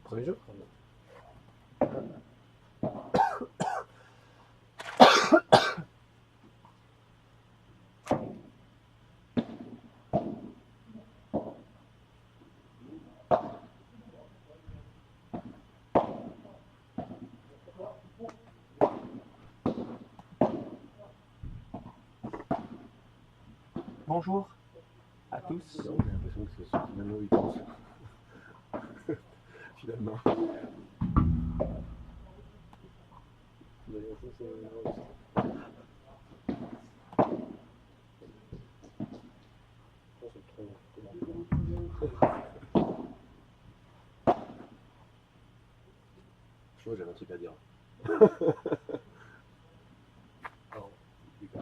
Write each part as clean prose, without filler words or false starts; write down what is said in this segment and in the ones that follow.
Premier jeu. Bonjour à tous. J'ai l'impression que c'est ce qui maintenant il pense. Finalement. D'ailleurs, ça, c'est... Je crois que j'avais un truc à dire. Alors, du coup,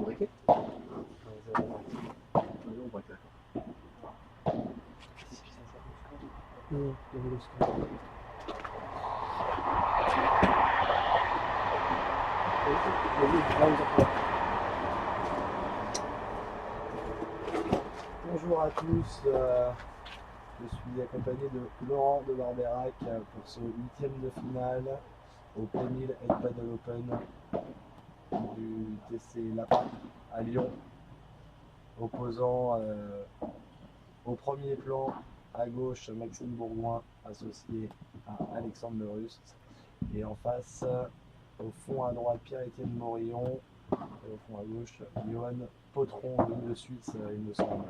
briquet. Bonjour à tous, je suis accompagné de Laurent de Barberac pour ce 8e de finale au P1000 et Paddle Open du TC Lapin à Lyon, opposant au premier plan à gauche Maxime Bourgoin associé à Alexandre Le Russe et en face au fond à droite Pierre-Étienne Morillon et au fond à gauche Johan Potron, ligne de Suisse il me semble.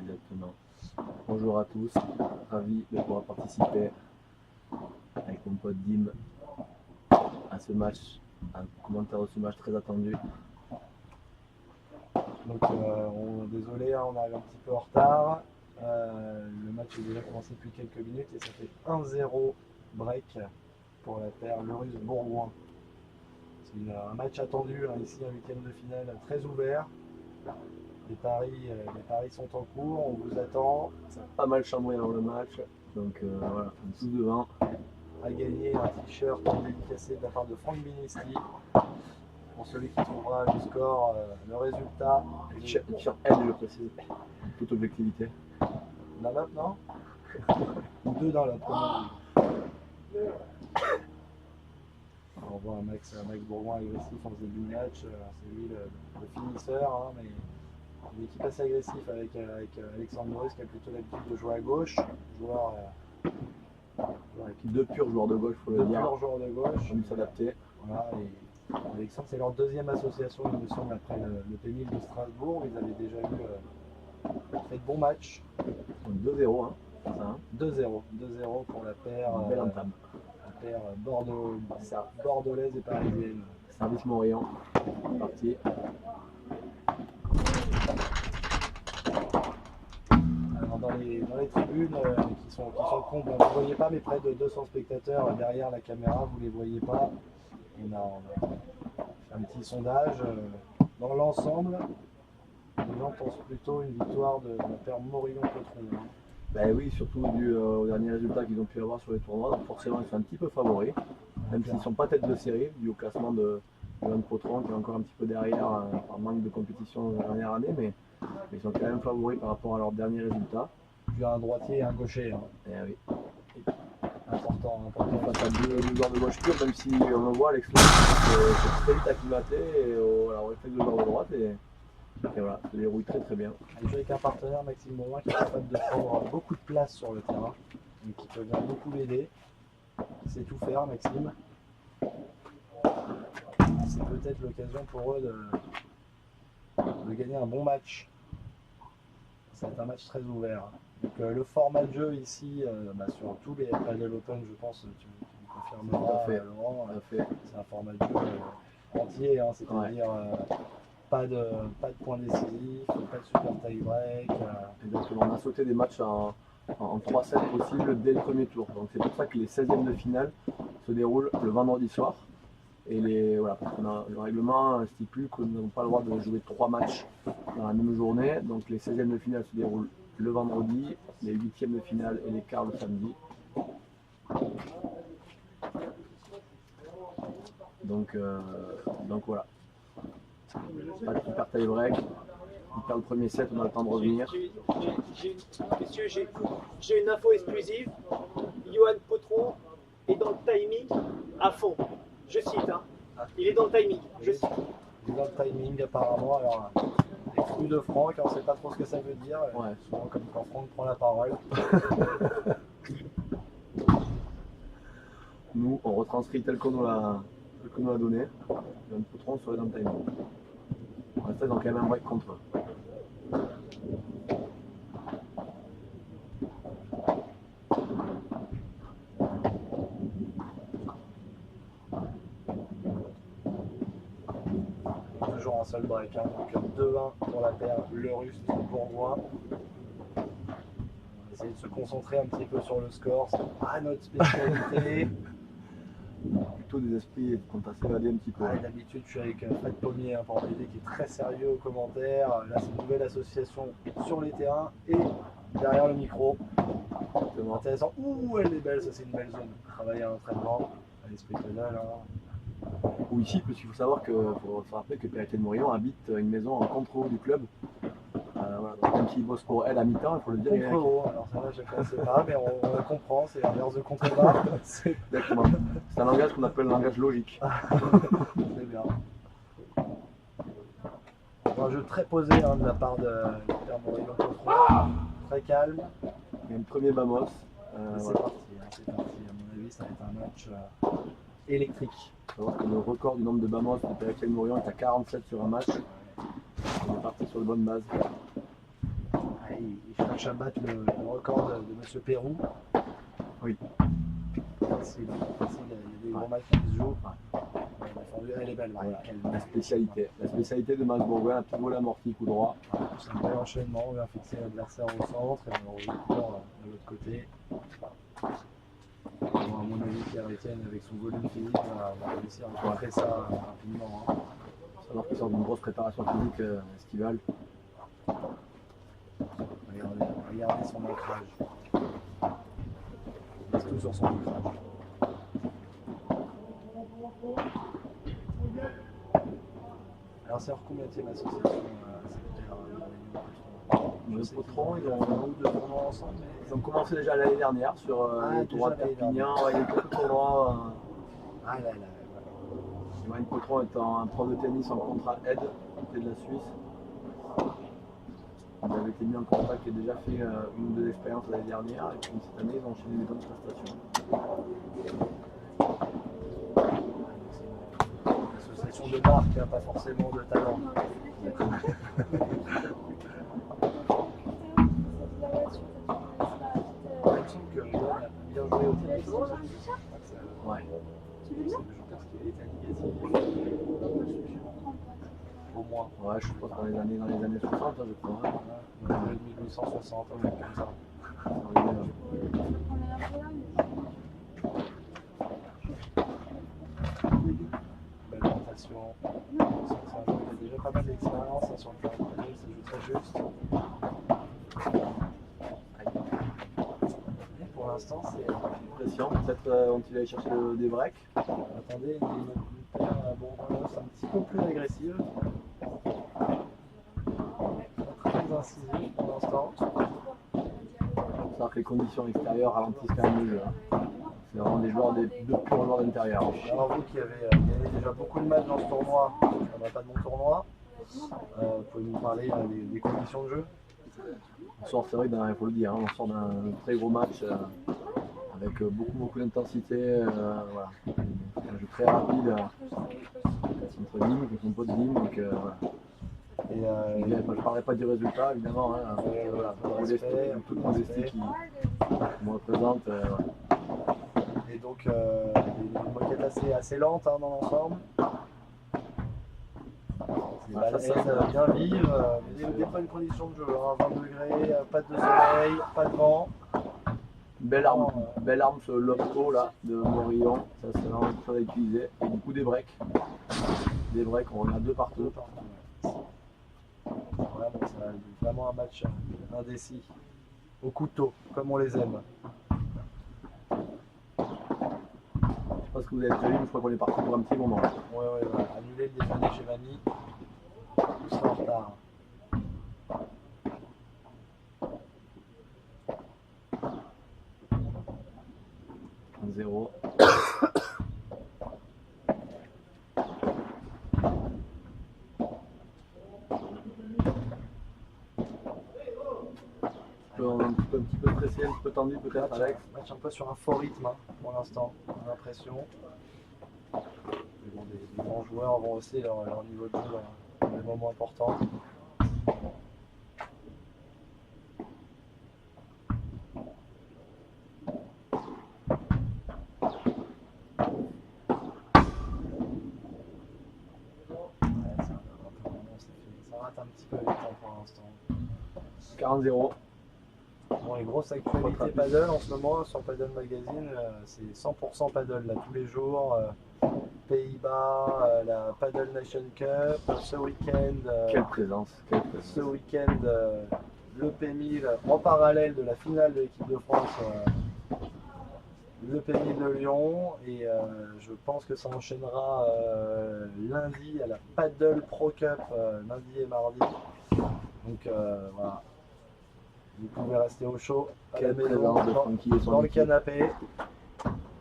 Exactement. Bonjour à tous, ravi de pouvoir participer avec mon pote Dim à ce match, un commentaire de ce match très attendu. Donc désolé, hein, on arrive un petit peu en retard. Le match est déjà commencé depuis quelques minutes et ça fait 1-0 break pour la paire Le Russe Bourgoin. C'est un match attendu, hein, ici un 8e de finale très ouvert. Les paris sont en cours, on vous attend. Ça a pas mal chambré dans le match, donc voilà, tout devant. À gagner un t-shirt dédicacé de la part de Franck Binisti. Pour celui qui trouvera le score, le résultat. Sur L, je précise, toute objectivité. La note, non? Ou deux dans la première. On voit un Max Bourgoin agressif en début de match. C'est lui le finisseur, hein, mais une équipe assez agressive avec Alexandre Maurice qui a plutôt l'habitude de jouer à gauche. Joueur Avec deux purs joueurs de gauche, il faut le dire. pur joueur de gauche. On s'adapter. Voilà, et Alexandre, c'est leur deuxième association, il me semble, après le P1000 de Strasbourg. Ils avaient déjà fait de bons matchs. 2-0, hein, c'est ça, hein. 2-0 pour la paire. Belle entame. La paire bordelaise et parisienne. Service Morillon, parti. Alors dans les tribunes qui sont combles, vous ne voyez pas, mais près de 200 spectateurs derrière la caméra, vous ne les voyez pas. On a fait un petit sondage. Dans l'ensemble, les gens pensent plutôt une victoire de la paire Morillon-Potron. Ben oui, surtout dû aux derniers résultats qu'ils ont pu avoir sur les tournois, donc forcément ils sont un petit peu favoris, même s'ils ne sont pas tête de série, dû au classement de Johan Potron qui est encore un petit peu derrière par manque de compétition la dernière année, mais ils sont quand même favoris par rapport à leurs derniers résultats. Puis un droitier et un gaucher. Hein. Et oui. important. Face à deux joueurs de gauche pure, même si on le voit, l'explosion c'est très vite acclimaté et au réflexe de joueur de droite. Et voilà, ça déroule très très bien. Il joue avec un partenaire, Maxime Bourgoin, qui est capable de prendre beaucoup de place sur le terrain, donc qui peut venir beaucoup l'aider. Il sait tout faire, Maxime. C'est peut-être l'occasion pour eux de gagner un bon match. Ça va être un match très ouvert. Donc, le format de jeu ici, sur tous les Padel Open, je pense, tu confirmeras, Tout à fait. Laurent, Tout à fait. c'est un format de jeu entier, hein, c'est-à-dire pas de points décisifs, pas de super tie-break. Exactement. On a sauté des matchs en 3-7 possibles dès le premier tour. Donc c'est pour ça que les 16e de finale se déroulent le vendredi soir. Et parce que le règlement stipule que nous n'avons pas le droit de jouer 3 matchs dans la même journée. Donc les 16e de finale se déroulent le vendredi, les 8e de finale et les quarts le samedi. Donc voilà. Pas de super tie-break. On perd le premier set, on a le temps de revenir. Messieurs, j'ai une info exclusive. Johan Potron est dans le timing à fond. Je cite, hein. Il est dans le timing. Je cite. Il est dans le timing apparemment. Alors, exclu de Franck, on ne sait pas trop ce que ça veut dire. Ouais. Souvent comme quand Franck prend la parole. Nous, on retranscrit tel qu'on nous l'a donné. Johan Potron serait dans le timing. Pour l'instant, ils ont quand même un break contre eux. Toujours un seul break, hein. Donc 2-1 pour la paire Le Russe Bourgoin. On va essayer de se concentrer un petit peu sur le score, c'est pas notre spécialité. Plutôt des esprits qui ont assez évadé un petit peu. D'habitude, je suis avec Fred Pommier pour m'aider, qui est très sérieux aux commentaires. Là, c'est une nouvelle association sur les terrains et derrière le micro. C'est intéressant. Ouh, elle est belle, ça c'est une belle zone. Travailler à l'entraînement, à l'esprit pédale. Ou ici, parce qu'il faut savoir faut se rappeler que Pierre-Étienne Morillon habite une maison en contre-haut du club. Donc même s'il bosse pour elle à mi-temps, il faut le dire. Contre-haut, alors ça là je ne connaissais pas, mais on comprend, c'est l'inverse de contre-bas. Exactement. C'est un langage qu'on appelle le langage logique. C'est bien. Un jeu très posé de la part de Pierre Morillon contre très calme. Il y a un premier Bamos. C'est parti, c'est parti. À mon avis, ça va être un match électrique. Il faut savoir que le record du nombre de Bamos de Pierre-Étienne Morillon est à 47 sur un match. On est parti sur de bonnes bases. Il cherche à battre le record de M. Pérou. Oui. Facile, il y a des gros matchs qui se jouent. Elle est belle, Voilà. Quelle La spécialité de Mas Bourgoin, un petit vol amorti, coup droit. C'est un bel enchaînement, on vient fixer l'adversaire au centre et on recourt de l'autre côté. À mon avis, Pierre-Étienne, avec son volume physique, va réussir à contrer ça rapidement. Il faut savoir qu'il sort d'une grosse préparation physique estivale. Regardez son ancrage. Il reste tout sur son ancrage. Alors c'est leur combienième association Le Potron, ils ont un ou deux tournois ensemble. Ils ont commencé déjà l'année dernière sur le tournoi de déjà l'année Perpignan. Il y a eu quelques tournois. Là. Johan Potron étant un prof de tennis en contrat aide côté de la Suisse. Ils avaient été mis en contact et déjà fait une ou deux expériences l'année dernière. Et puis cette année, ils ont enchaîné des bonnes prestations. Une association de marque, pas forcément de talent. Il me semble que Johan a bien joué au tennis. Ouais. Au moins. Ouais, je pense dans les années 60, je crois. Dans les 1860, un truc comme ça. Belle rotation. Il a déjà pas mal d'expérience sur le terrain de padel, ça joue très juste. Et pour l'instant, c'est. Pression, peut-être vont-ils aller chercher des breaks. Attendez, une paire Bourgoin un petit peu plus agressive. Très incisive pour l'instant. Il faut savoir que les conditions extérieures ralentissent quand même le jeu. C'est vraiment des joueurs, deux purs joueurs d'intérieur. Alors vous qui avez gagné déjà beaucoup de matchs dans ce tournoi, on n'a pas de bon tournoi, vous pouvez nous parler des conditions de jeu? On sort, c'est vrai, il faut le dire, hein, on sort d'un très gros match avec beaucoup d'intensité. Voilà. Un jeu très rapide entre Nîmes, qui sont pas de Nîmes. Donc, voilà. Et Je ne parlerai pas du résultat, évidemment. Hein, voilà, toute modestie qui me représente. Voilà. et donc une moquette assez lente hein, dans l'ensemble. Ça va bien vivre, mais des bonnes conditions de jeu, hein, 20 degrés, pas de soleil, pas de vent. Belle arme ce Lopco là de Morillon, ça c'est vraiment quelque chose à utiliser. Et du coup des breaks. Des breaks, on en a deux partout. Voilà, donc ça va être vraiment un match indécis, au couteau, comme on les aime. Je sais pas ce que vous avez prévu, mais je crois qu'on est parti pour un petit moment. Ouais, voilà. Annuler le déjeuner chez Mamie, tout sera en retard. Zéro. Un petit peu stressé, un petit peu tendu peut-être Alex. Match un peu sur un fort rythme hein, pour l'instant, on a l'impression. Mais bon, les grands joueurs vont hausser leur niveau de jeu dans des moments importants. Ça rate un petit peu vite hein, pour l'instant. 40-0. Bon, les grosses actualités paddle en ce moment sur Paddle Magazine, c'est 100% paddle là tous les jours. Pays-Bas, la Paddle Nation Cup, ce week-end. Quelle présence, Ce week-end, le P1000 en parallèle de la finale de l'équipe de France, le P1000 de Lyon. Et je pense que ça enchaînera lundi à la Paddle Pro Cup, lundi et mardi. Donc voilà. Vous pouvez rester au chaud à la Quelle maison, présence de Francky et son dans le équipe. canapé.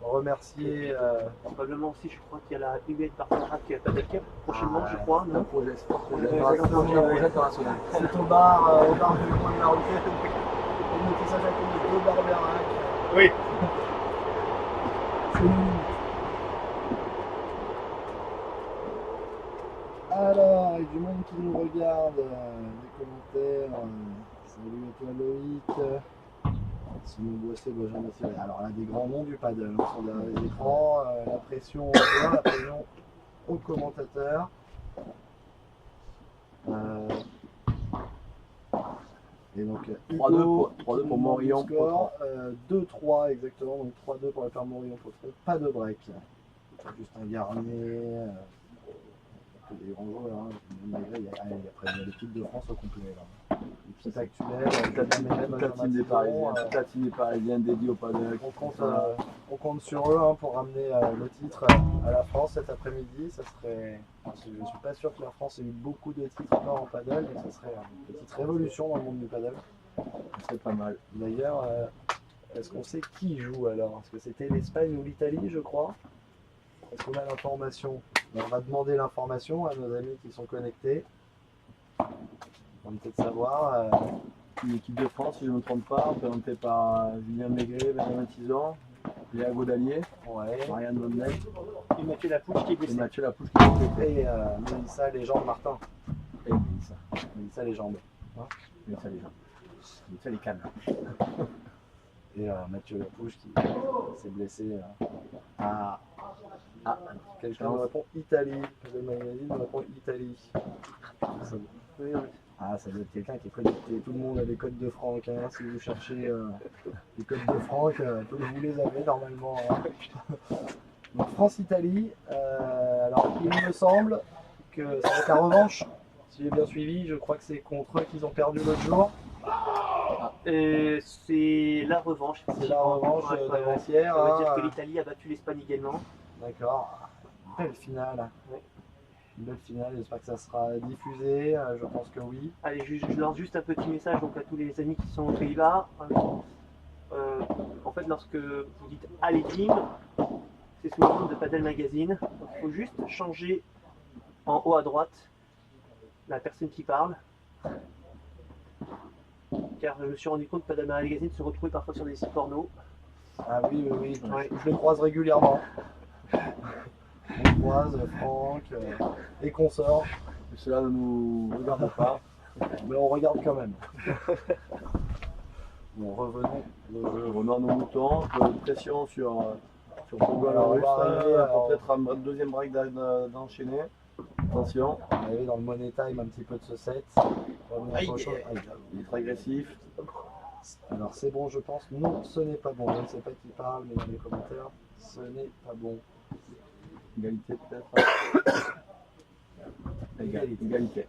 Remercier. Probablement aussi, je crois qu'il y a la UBET Partenariat qui a Paddle Cup prochainement, je crois. Un Non projet Ouais, international. C'est au bar du coin de la rue. On mettait ça chacun de 2 bars Bernac. Oui. C'est nous. Alors, avec du monde qui nous regarde, des commentaires. Salut à toi Loïc. Simon Boissé, Benjamin Thierry. Alors là, des grands noms du paddle hein, sur les écrans. La pression au joueur, la pression aux commentateurs. Et donc 3-2 pour Morillon. Score, 2-3 exactement, donc 3-2 pour la paire Morillon Potron. Pas de break. Juste un Garnier. Des grands joueurs. Hein. Malgré, il y a l'équipe de France au complet. Là. Les petites actuelles, Toute la team des Parisiens, toute la team des Parisiens dédiée au paddle. on compte sur eux hein, pour ramener le titre à la France cet après-midi. Ça serait, je ne suis pas sûr que la France ait eu beaucoup de titres encore en paddle, mais ça serait une petite révolution dans le monde du paddle. C'est pas mal. D'ailleurs, est-ce qu'on sait qui joue alors? Est-ce que c'était l'Espagne ou l'Italie, je crois? Est-ce qu'on a l'information? On va demander l'information à nos amis qui sont connectés. On va peut-être savoir. Une équipe de France, si je ne me trompe pas, représentée par Julien Maigret, Benjamin Tison, Léa Godalier, Ouais. Marianne Vonnet Et Mathieu Lapouche qui est et blessé. Mathieu Lapouche qui est blessé. Et Mélissa Légende Martin. Et Mélissa. Mélissa Légende. Mélissa les gens. Mélissa les cannes. Et Mathieu Lapouche qui s'est blessé. Quelqu'un nous répond Italie. Le magazine nous répond Italie. Ça doit être quelqu'un qui est connecté. Tout le monde a des codes de franc. Hein. Si vous cherchez les codes de franc, vous les avez normalement. Hein. Donc France-Italie. Alors il me semble que ça va être la revanche. Si j'ai bien suivi, je crois que c'est contre eux qu'ils ont perdu l'autre jour. C'est la revanche. C'est la revanche d'avant-hier. Ça veut hein. dire que l'Italie a battu l'Espagne également. D'accord. Belle finale. Ouais. Une belle finale, j'espère que ça sera diffusé. Je pense que oui. Allez, je lance juste un petit message donc, à tous les amis qui sont aux Pays-Bas. En fait, lorsque vous dites allez dim, c'est sous le nom de Padel Magazine. Donc, il faut juste changer en haut à droite la personne qui parle. Car je me suis rendu compte que Padel Magazine se retrouvait parfois sur des sites porno. Ah oui, oui, oui. Ouais. Je les croise régulièrement. On croise Franck et consorts, Cela ne nous regarde pas. mais on regarde quand même. Bon, revenons. On a nos moutons, un peu de pression sur Bourgogne Alors, on russe, va arriver, alors- peut-être un deuxième break d'enchaîner. Attention, On est dans le money time un petit peu de ce set. Revenons Aïe, sur autre chose. aïe, il est très agressif. Alors c'est bon, je pense. Non, ce n'est pas bon. Je ne sais pas qui parle, mais dans les commentaires, ce n'est pas bon. Égalité peut-être. Égalité.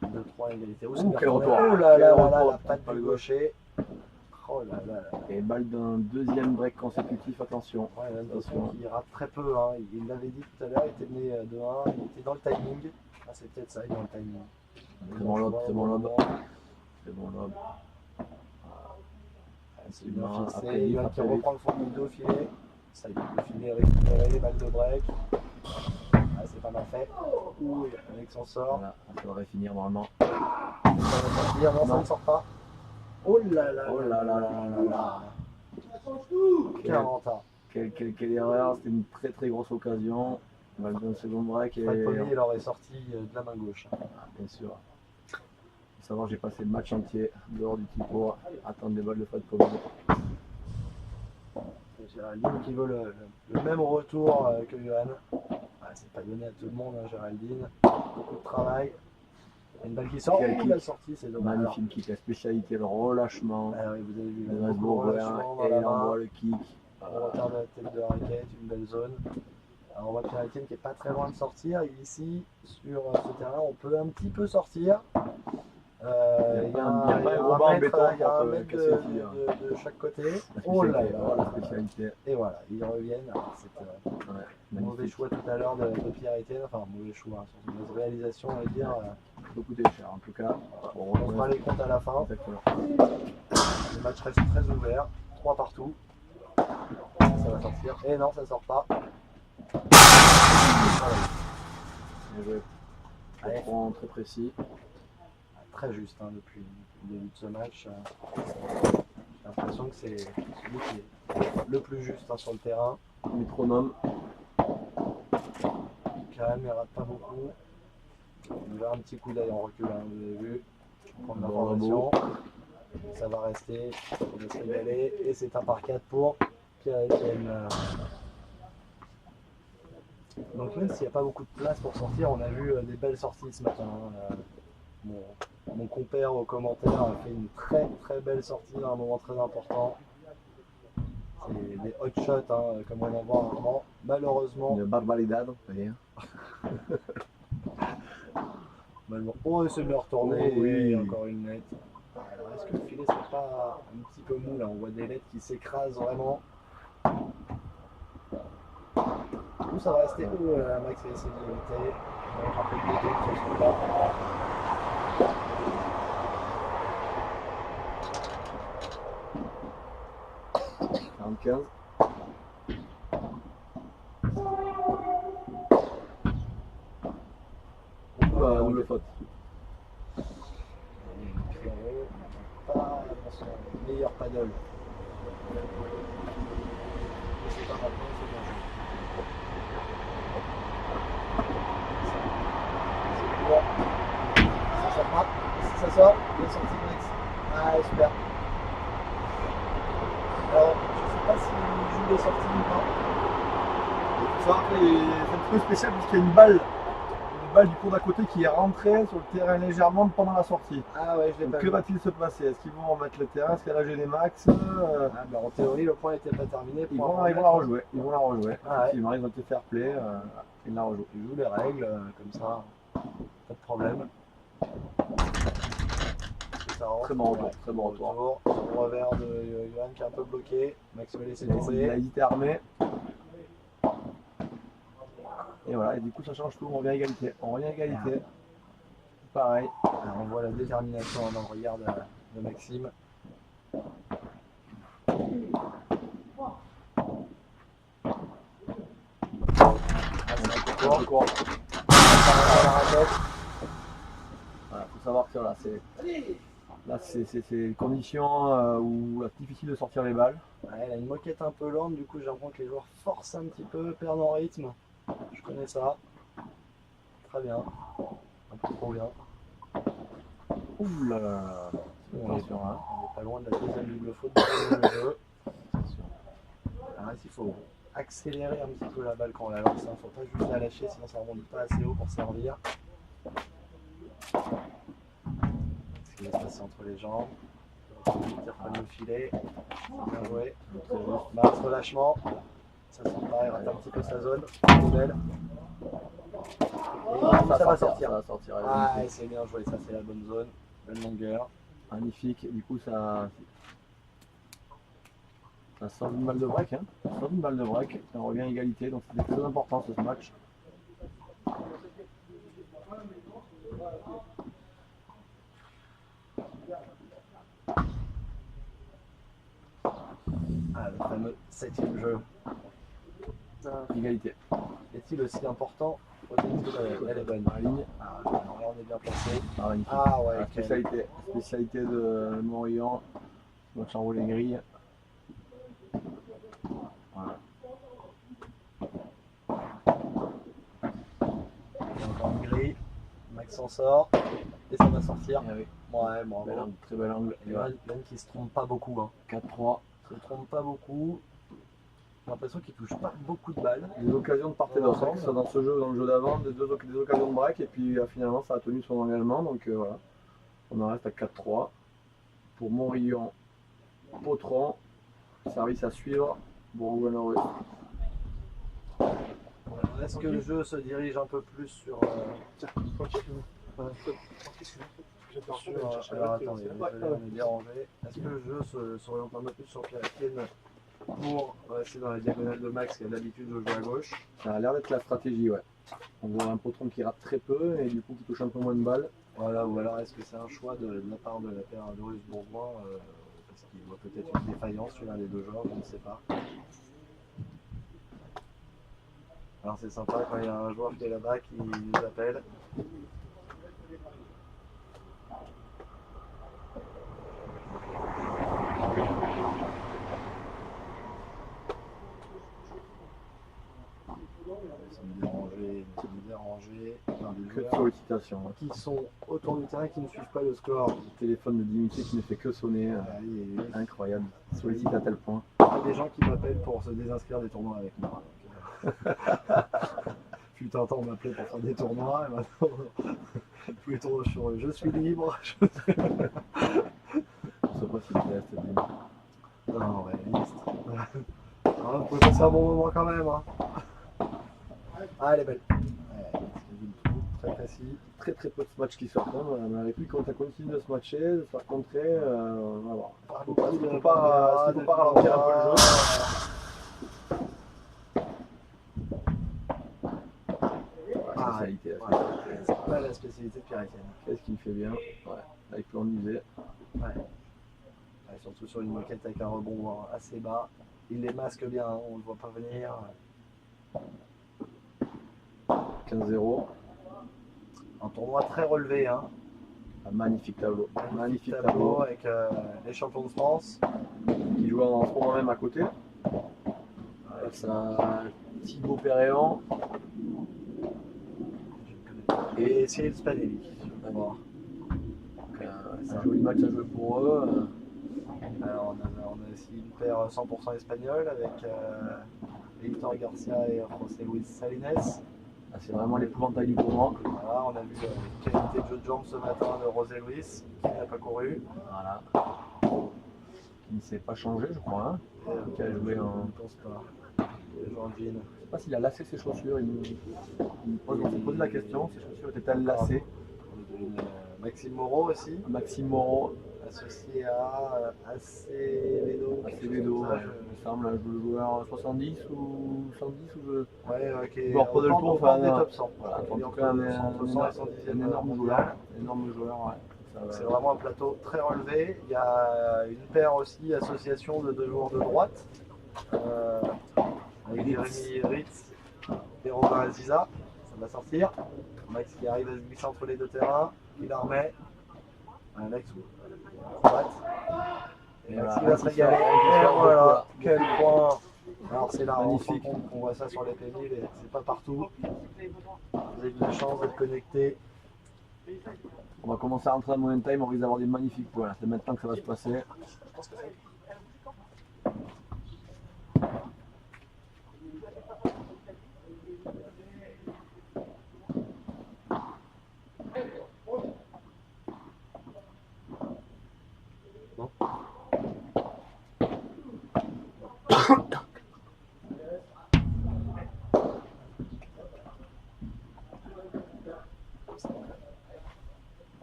2-3 égalité. Oh, Ouh, c'est bien quel tourné. retour. Oh là Quel là là retour. là, la patte Pas du le gaucher. Oh là là là. Et balle d'un deuxième break consécutif, attention. Ouais, là, Attention. qui rate très peu. Hein. Il l'avait dit tout à l'heure, il était mené 2-1, il était dans le timing. Ah, c'est peut-être ça, il est dans le timing. Très bon lob, très bon lob. Ouais, Très bon lob. c'est bien Après, fixé. il Il va frappe qui vite. reprend le fond du dos filet. Ça y est, le filet récupéré, balle de break. Ah, c'est pas mal fait. Ouh, Alex s'en sort. Voilà, ça devrait finir normalement. Ça va sortir, non, ça Non. ne sort pas. Oh là là Oh là là là là là. 40 ans. Quelle erreur, c'était une très très grosse occasion. Balle d'un second break et. Le premier, il aurait sorti de la main gauche. Ah, bien sûr. Faut savoir, j'ai passé le match entier dehors du petit pour attendre des balles de Fred Covid. Géraldine qui veut le même retour que Johan. Ah, c'est pas donné à tout le monde, hein, Géraldine. Beaucoup de travail. Il y a une balle qui sort. Quel Oh, kick. la sortie, c'est dommage. Magnifique kick, la spécialité, le relâchement. Ah oui, vous avez vu Le le Strasbourg relâchement dans et la il envoie main. le kick. On retarde la tête de raquette, une belle zone. Alors on voit Pierre-Etienne qui est pas très loin de sortir. Et ici, sur ce terrain, on peut un petit peu sortir. Il y a un Robin en mètre, béton il y a un contre mètre Cassidy, de chaque côté. La Oh là spécialité, voilà, là. la spécialité. Et voilà, ils reviennent. Alors, c'est Ouais, mauvais magnifique. choix tout à l'heure de Pierre-Etienne. Enfin, mauvais choix, sur une mauvaise réalisation, on va dire. Ça coûter cher en tout cas. On fera les comptes à la fin. Exactement. Le match reste très ouvert. 3 partout. Ça va sortir. Et non, ça sort pas. Voilà. Bien joué. Allez. Patron très précis. Très juste hein, depuis le début de ce match. J'ai l'impression que c'est celui qui est le plus juste hein, sur le terrain. Métronome. Karim ne rate pas beaucoup. Il va un petit coup d'œil en recul, hein, vous avez vu. Prendre Bon, l'information. Ça va rester. On va se régaler. Et c'est un par 4 pour Pierre-Etienne. Donc même s'il n'y a pas beaucoup de place pour sortir, on a vu des belles sorties ce matin. Hein. Mon compère au commentaire a fait une très très belle sortie à un moment très important. C'est des hot shots hein, comme on en voit rarement. Malheureusement, Une barbaridad, vous voyez. oh, c'est bien retourné Oh, oui. et encore une lettre. Alors est-ce que le filet c'est pas un petit peu mou là? On voit des lettres qui s'écrasent vraiment. Où ça va rester où Max va essayer d'éviter. On va rappeler le détour sur ce coup-là. Double faute. Pierrot, pas dans son meilleur paddle. C'est pas maintenant, c'est bien joué. C'est bon. Ça sort pas. Si ça sort, il est sorti Max. Ah, super. Alors, je sais pas s'il joue les sorties ou pas. Ça, après, c'est un petit peu spécial puisqu'il y a une balle du cours d'à côté qui est rentrée sur le terrain légèrement pendant la sortie. Ah ouais, je l'ai Donc, pas que vu. va-t-il se passer? Est-ce qu'ils vont remettre le terrain? Est-ce qu'elle a gêné Max? Ah, bah, en théorie, le point n'était pas terminé. Ils Point vont à la remettre. rejouer. Ils vont la rejouer. Ah ouais. Effectivement, ils ont été fair play. Ils la rejouent. Il joue les règles, comme ça, pas de problème. Ça rentre. Très bon retour, Ouais, très bon retour. Le revers de Johan qui est un peu bloqué. Max va laisser Il a tomber. hésité à armer. Et voilà, et du coup ça change tout, on revient à égalité. On revient à égalité. Pareil. Alors, on voit la détermination dans le regard de Maxime. Voilà, faut savoir que là, c'est les conditions où c'est difficile de sortir les balles. Ouais, elle a une moquette un peu lente, du coup j'ai l'impression que les joueurs forcent un petit peu, perdent en rythme. Je connais ça. Très bien. Un peu trop bien. Ouh là là. On est Attention, hein. pas loin de la deuxième double faute de le jeu. Alors, il faut accélérer un petit peu la balle quand on la lance. Faut pas juste la lâcher, sinon ça ne remonte pas assez haut pour servir. Ce qui va se passer entre les jambes. Tire pas le filet. Bien joué. Bah, relâchement. Ça sent pas, il rate un petit peu sa zone. C'est belle. Et ça va sortir. Ça va sortir. Ah, c'est bien joué, ça c'est la bonne zone. Bonne longueur. Magnifique. Du coup, ça sort d'une balle de break. Hein. Ça sort d'une balle de break. Et on revient à égalité. Donc c'était très important ce match. Ah, le fameux 7e jeu. Égalité. Est-il aussi important au tennis de elle est bonne. La ligne. Ah, alors là on est bien placé. Ah, magnifique. Ah ouais, La spécialité de Morillon. Match enroule les grilles. Voilà. Il y a encore une grille. Max s'en sort. Et ça va sortir. Et oui. Ouais, bravo. Bel angle, très bel angle. Et voilà. Même qui se trompe pas beaucoup. Hein. 4-3. Il se trompe pas beaucoup. J'ai l'impression qu'il touche pas beaucoup de balles. Des occasions de part et d'autre, hein, que ce soit dans ce jeu ou dans le jeu d'avant, des occasions de break, et puis finalement ça a tenu son engagement, donc voilà. On en reste à 4-3 pour Morillon, Potron, service à suivre, Bourgogne-Heureux. Est-ce que le jeu se dirige un peu plus sur. Alors attendez, on est dérangé. Est-ce que le jeu s'oriente un peu plus sur Pierre-Etienne pour rester dans la diagonale de Max qui a l'habitude de jouer à gauche? Ça a l'air d'être la stratégie, ouais. On voit un Potron qui rate très peu et du coup qui touche un peu moins de balles. Voilà, ou alors est-ce que c'est un choix de la part de la paire de Russe Bourgoin parce qu'il voit peut-être une défaillance sur l'un des deux joueurs, je ne sais pas. Alors c'est sympa quand il y a un joueur qui est là-bas qui nous appelle. Ça me déranger. Enfin, des Que de joueurs sollicitations. Hein. qui sont autour du terrain qui ne suivent pas le score. Le téléphone de Dimitri qui ne fait que sonner. Incroyable. Sollicite à tel point. Il y a des gens qui m'appellent pour se désinscrire des tournois avec moi. Putain, un temps on m'appelait pour faire des tournois et maintenant tous les tournois je suis libre. Je sais pas si c'est la Non, réaliste. Ah, vous pouvez passer un bon moment quand même. Hein. Ah, elle est belle. Ouais, très précis. très peu de matchs qui sortent. Hein. On avait plus quand ça continue de se matcher, de se faire contrer. On va voir. Il ne faut pas ralentir un peu le jeu. Ah, Spécialité, ouais. C'est pas la spécialité de Pierre-Etienne. Qu'est-ce qu'il fait bien? Ouais. Là, il peut en user. Ouais. Ouais, surtout sur une moquette avec un rebond assez bas. Il les masque bien, hein, on ne le voit pas venir. 15-0. Un tournoi très relevé. Hein. Un magnifique tableau. Magnifique tableau avec les champions de France. Qui joue en ce moment même à côté. Ça, Thibaut Péréan. Et Cyril Spanelli. D'abord. C'est un joli match à jouer pour eux. Alors on a aussi une paire 100% espagnole avec Victor Garcia et José Luis Salines. Ah, c'est vraiment l'épouvantail du tournoi. Voilà, on a vu la qualité de jeu de jambes ce matin de José Luis qui n'a pas couru. Voilà. Qui ne s'est pas changé, je crois. Hein. Qui a joué en. Je ne pense pas. Il a joué en jean. Je ne sais pas s'il a lacé ses chaussures. On s'est posé la question, ses chaussures étaient-elles lacées? Maxime Moreau aussi, Maxime Moreau, associé à Acevedo. Acevedo, il me semble, le joueur 70 ou 110 ou qui est joueur pas de le tour, des top 100. Voilà, Il est en tout cas, entre 100 et 110 un énorme joueur. Énorme joueur, ouais. C'est vraiment un plateau très relevé. Il y a une paire aussi, association de deux joueurs de droite, avec Jérémy Ritz et Robin Aziza. Ça va sortir. Max qui arrive à se glisser entre les deux terrains, qui la remet. Alex droite. Et Max qui va se régaler. Et voilà, quel point! Alors c'est là, on se rend compte qu'on voit ça sur les P1000 et c'est pas partout. Vous avez de la chance d'être connecté. On va commencer à rentrer dans le moment time, on risque d'avoir des magnifiques points. C'est maintenant que ça va se passer.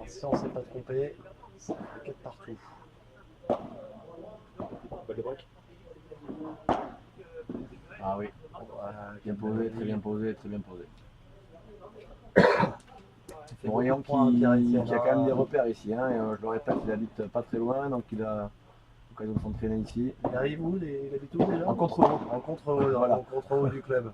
Si on ne s'est pas trompé, c'est 4 partout. Balle de break. Ah oui, bien posé, très bien posé, très bien posé. C'est Morion qui a quand même des repères ici, hein, et je le répète, il habite pas très loin, donc il a l'occasion de s'entraîner ici. Il arrive où? Il habite où déjà? En contre-haut. En contre-haut, Voilà. en contre-haut du club.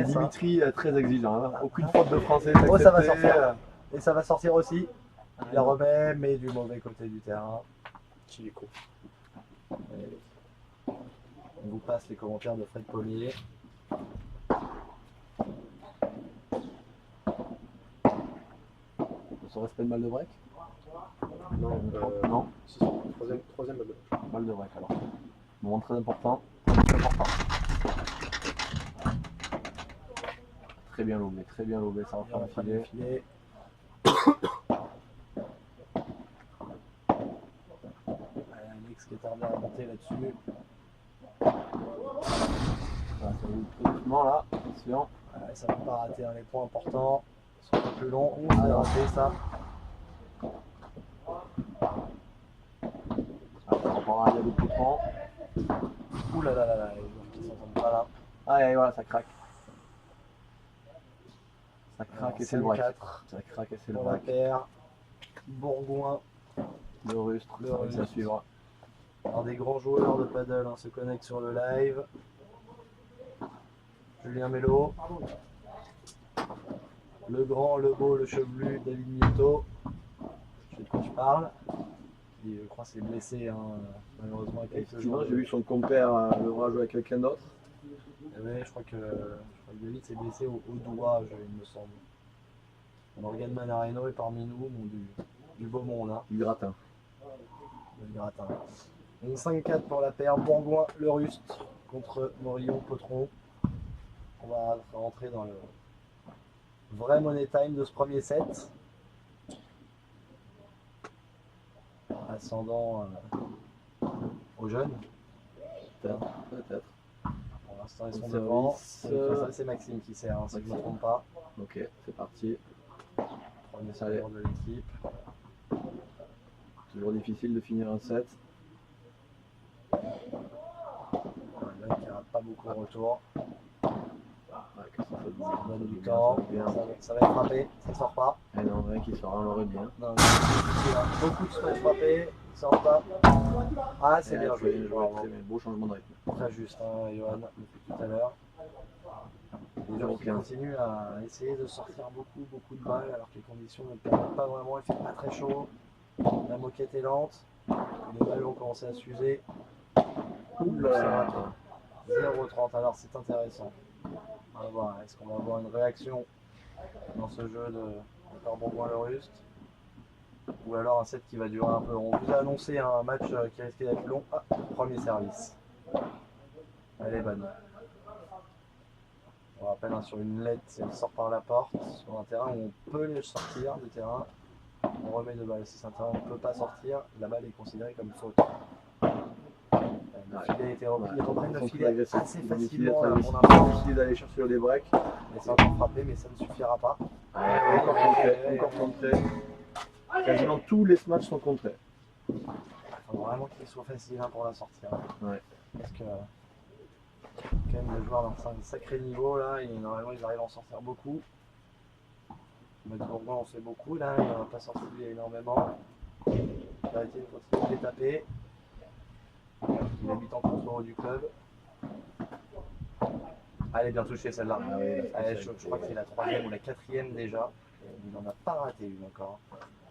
Dimitri très exigeant, hein. Aucune faute de français. Oh, ça va sortir. Et ça va sortir aussi. Il la remet, mais du mauvais côté du terrain. Chico. On vous passe les commentaires de Fred Paulier. Son respect de balle de break? Non, Non. Si, troisième balle de break. Balle de break alors. Moment très important. Très important. Très bien lobé, ça va faire un filet. Alex qui est tardé à monter là-dessus. Voilà, ça roule très doucement là, attention. Ouais, ça ne va pas rater, hein, les points importants. Ils sont un peu plus longs. Ouh, ça a raté ça. On repart à Yadou Poutron. Ouh là là là là, les joueurs qui s'entendent pas là. Ah et voilà, ça craque. Ça craque et c'est le break. 5-4 Ça craque et c'est le pour la break. paire. Bourgoin. Le rustre, Le ça réussit à rustre. suivre. Alors des grands joueurs de paddle se connectent sur le live. Julien Mello. Le grand, le beau, le chevelu, David Miotto. Je sais de quoi je parle. Qui, je crois, s'est blessé, hein, malheureusement, il y a quelques jours. J'ai vu son compère le voir jouer avec quelqu'un d'autre. Ouais, je crois que David s'est blessé au doigt, il me semble. Morgan Manarino est parmi nous, du beau monde. Hein. Du gratin. Du gratin. Donc 5-4 pour la paire. Bourgoin, le Ruste contre Morillon, Potron. On va rentrer dans le vrai money time de ce premier set. Ascendant aux jeunes. Peut-être. Pour l'instant, ils sont Service, devant. C'est Maxime qui sert, hein, si je ne me trompe pas. Ok, c'est parti. Premier serveur de l'équipe. Toujours difficile de finir un set. Là, qui rate pas beaucoup en retour. Ouais, que ça fait du bien. Ça donne du bien, temps. ça fait bien. Ça va être frappé. Ça sort pas. Et non, rien qui sort, on l'aurait bien. Non, il a beaucoup de spots frappés. Il sort pas. Ah, c'est bien joué. Très bien, beau changement de rythme. Très juste, hein, Johan, depuis tout à l'heure. Les gens qui continuent à essayer de sortir beaucoup de balles alors que les conditions ne permettent pas vraiment. Il fait pas très chaud. La moquette est lente. Les balles ont commencé à s'user. Oula. 0,30. Alors c'est intéressant. On va voir. Est-ce qu'on va avoir une réaction dans ce jeu de Bourgoin le Ruste? Ou alors un set qui va durer un peu. On vous a annoncé un match qui risquait d'être long. Ah, premier service. Elle est bonne. On rappelle, hein, sur une LED, elle sort par la porte. Sur un terrain où on peut les sortir du terrain, on remet deux balles. Si c'est un terrain où on ne peut pas sortir, la balle est considérée comme faute. Le filet a été repris. Ils reprennent le filet assez facilement. Là, pour l'instant. Difficile d'aller chercher le break. Mais c'est encore frappé, mais ça ne suffira pas. Encore contré. Quasiment tous les matchs sont contrés. Il faut vraiment qu'il soit facile, hein, pour la sortir. Ouais. Parce que quand même le joueur dans un sacré niveau là, et normalement ils arrivent à en sortir beaucoup. Max Bourgoin, on sait beaucoup là, il n'en a pas sorti énormément. Charité continue de les taper. Il habite en contrôle du club. Ah, elle est bien touchée celle-là. Ah oui, Je crois que c'est la 3e ou la 4e déjà. Il n'en a pas raté une encore.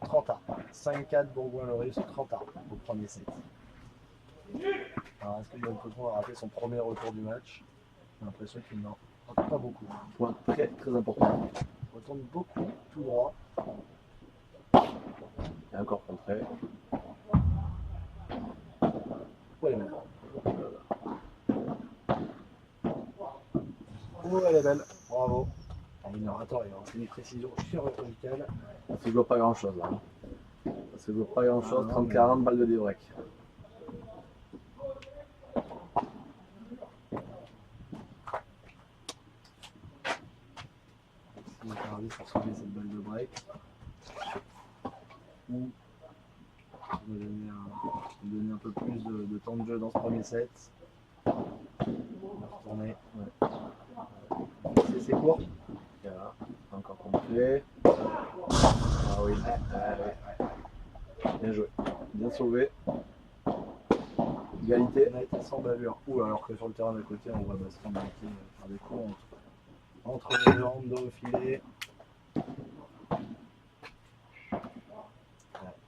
30 A. 5-4 Bourgoin-Lorius, 30 A au premier set. Alors est-ce que Yoann Potron a raté son premier retour du match? J'ai l'impression qu'il n'en rate pas beaucoup. Point très très important. Il retourne beaucoup tout droit. Et encore contré. Où elle est belle. Oh, elle est belle. Bravo. Ah, il n'en rate rien. C'est une précision chirurgicale. Ça se joue pas grand chose là. Ça se joue pas grand chose. 30-40 balles de débreak. Il va faire pour sauver cette balle de break. Ou on va donner un peu plus de temps de jeu dans ce premier set. On va retourner. Ouais. C'est court. Voilà. Encore complet. Ah oui. Bien joué. Bien sauvé. Égalité. On a été sans bavure. Ou alors que sur le terrain d'à côté, on voit Bastien Banquier faire des coups entre les jambes, dos au filet.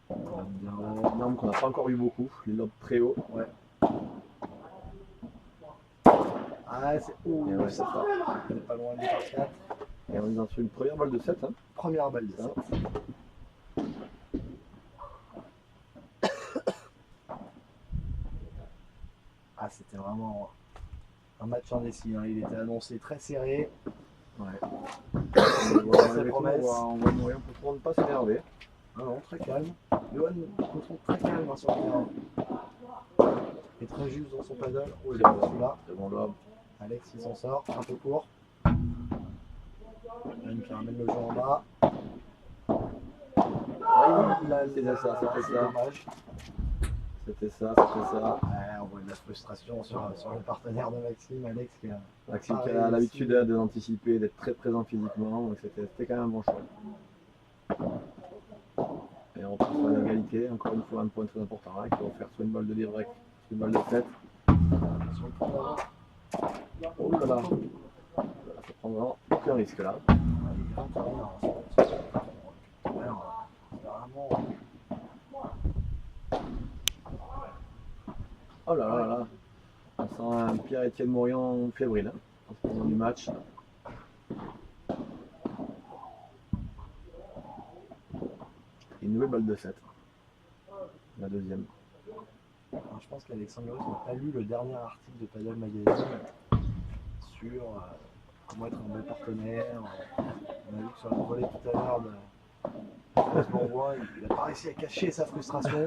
Bien, norme qu'on n'a pas encore eu beaucoup. Les lobes très hauts. Ouais. Ah, c'est Et ouais, c'est ça. on est pas loin du par 4. Et on est dans une première balle de 7. Hein. Première balle de 7. Ah, c'était vraiment un match indécis. Hein. Il était annoncé très serré. Ouais. Sa promesse. On voit moyen pour ne pas s'énerver. Ah non, très calme. Yoann Potron très calme hein, sur le terrain. Et très juste dans son paddle. Oh, il est celui-là. C'est bon lob. Alex, il s'en sort. Un peu court. Yoann qui ramène le jeu en bas. Ah, c'était ça, C'est c'était ça. dommage. C'était ça, c'était ça. Ouais, on voit de la frustration sur le partenaire de Maxime, Alex, qui a Maxime qui Ah, a l'habitude ici. d'anticiper, d'être très présent physiquement, donc c'était quand même un bon choix. Et on passe à l'égalité, encore une fois un point très important, hein, qui va faire soit une balle de break, soit une balle de 7. sur le point d'avant. Oh là là, ça prend vraiment aucun risque là. Il est vraiment, c'est vraiment. Oh là là là, on sent un Pierre-Étienne Morion fébrile hein, en ce moment du match. Et une nouvelle balle de 7. La deuxième. Alors, je pense qu'Alexandre Loris n'a pas lu le dernier article de Paddle Magazine sur comment être un bon partenaire. On a vu que sur la volée tout à l'heure de Bourgoin, il n'a pas réussi à cacher sa frustration.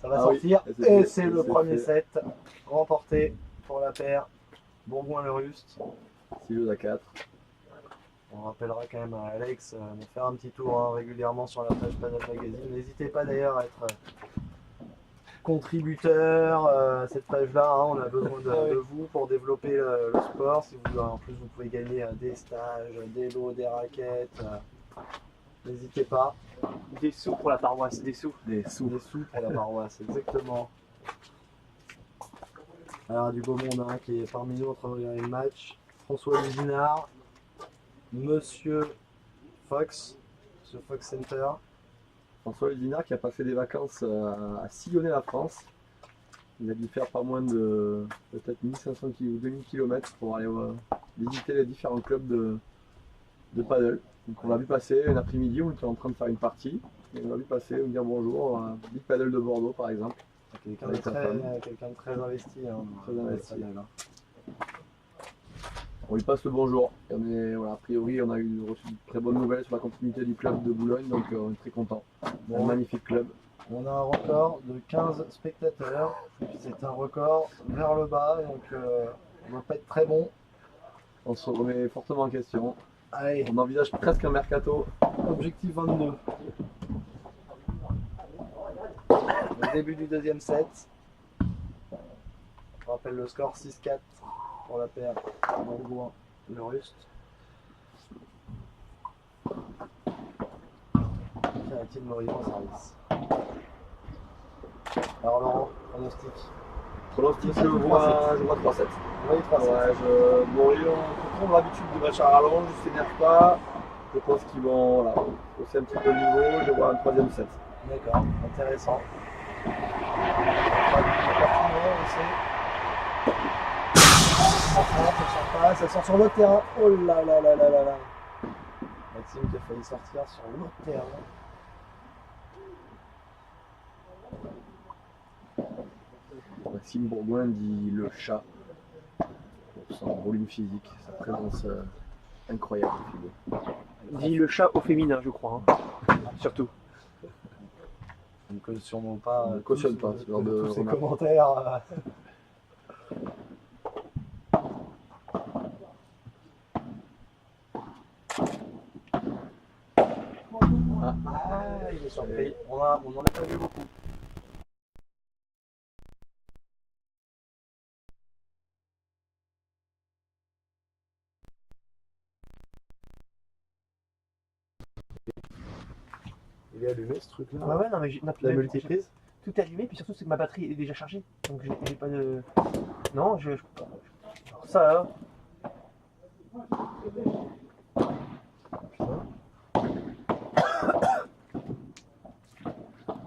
Ça va Ah oui, sortir. et c'est Et fait, c'est le c'est premier fait. set remporté pour la paire Bourgoin-Lorius. 6 jeux à 4. On rappellera quand même à Alex de faire un petit tour hein, régulièrement sur la page Paddle Magazine. N'hésitez pas d'ailleurs à être contributeur à cette page-là. Hein. On a besoin de vous pour développer le sport. Si vous, en plus, vous pouvez gagner des stages, des lots, des raquettes. N'hésitez pas. Des sous pour la paroisse, des sous. Des sous. Des sous pour la paroisse, exactement. Alors, du beau monde hein, qui est parmi nous en train de regarder le match. François Luzinard, Monsieur Fox, ce Fox Center. François Ludinard qui a passé des vacances à sillonner la France. Il a dû faire pas moins de peut-être 1500 ou 2000 km pour aller visiter les différents clubs de paddle. Donc on l'a vu passer un après-midi, on était en train de faire une partie. Et on l'a vu passer, nous dire bonjour à Big Paddle de Bordeaux par exemple. Quelqu'un Avec sa femme. de très investi. Hein, Très dans le investi. paddle, hein. On lui passe le bonjour. Et on est, voilà, a priori, on a reçu de très bonnes nouvelles sur la continuité du club de Boulogne, donc on est très content. Bon. Un magnifique club. On a un record de 15 spectateurs. C'est un record vers le bas, donc on ne va pas être très bon. On se remet fortement en question. Allez, On envisage presque un mercato. objectif 22. Le début du deuxième set. Je rappelle le score 6-4 pour la paire Bourgoin-Lorius. héritier de Morillon au service. Alors Laurent, pronostic. Pronostic, je vois 3-7. Oui, 3-7. Ouais, Morillon, on a l'habitude de match à rallonge, ils ne s'énervent pas. Je pense qu'ils vont hausser un petit peu le niveau. Je vois un 3e set. D'accord, intéressant. Ça sort sur l'autre terrain. Oh là là là là là là. Maxime qui a failli sortir sur l'autre terrain. Maxime Bourgoin dit le chat pour son volume physique, sa présence incroyable au filet. Dit le chat au féminin, je crois. Hein. Surtout. On ne cautionne pas, On ne cautionne pas ce genre de tous ces remarques. commentaires. Ah, il est surpris. On en a pas vu beaucoup. Il est allumé ce truc-là. Ah ouais, non, mais La multiprise. tout est allumé, puis surtout c'est que ma batterie est déjà chargée. Donc j'ai pas de. Non, ça alors.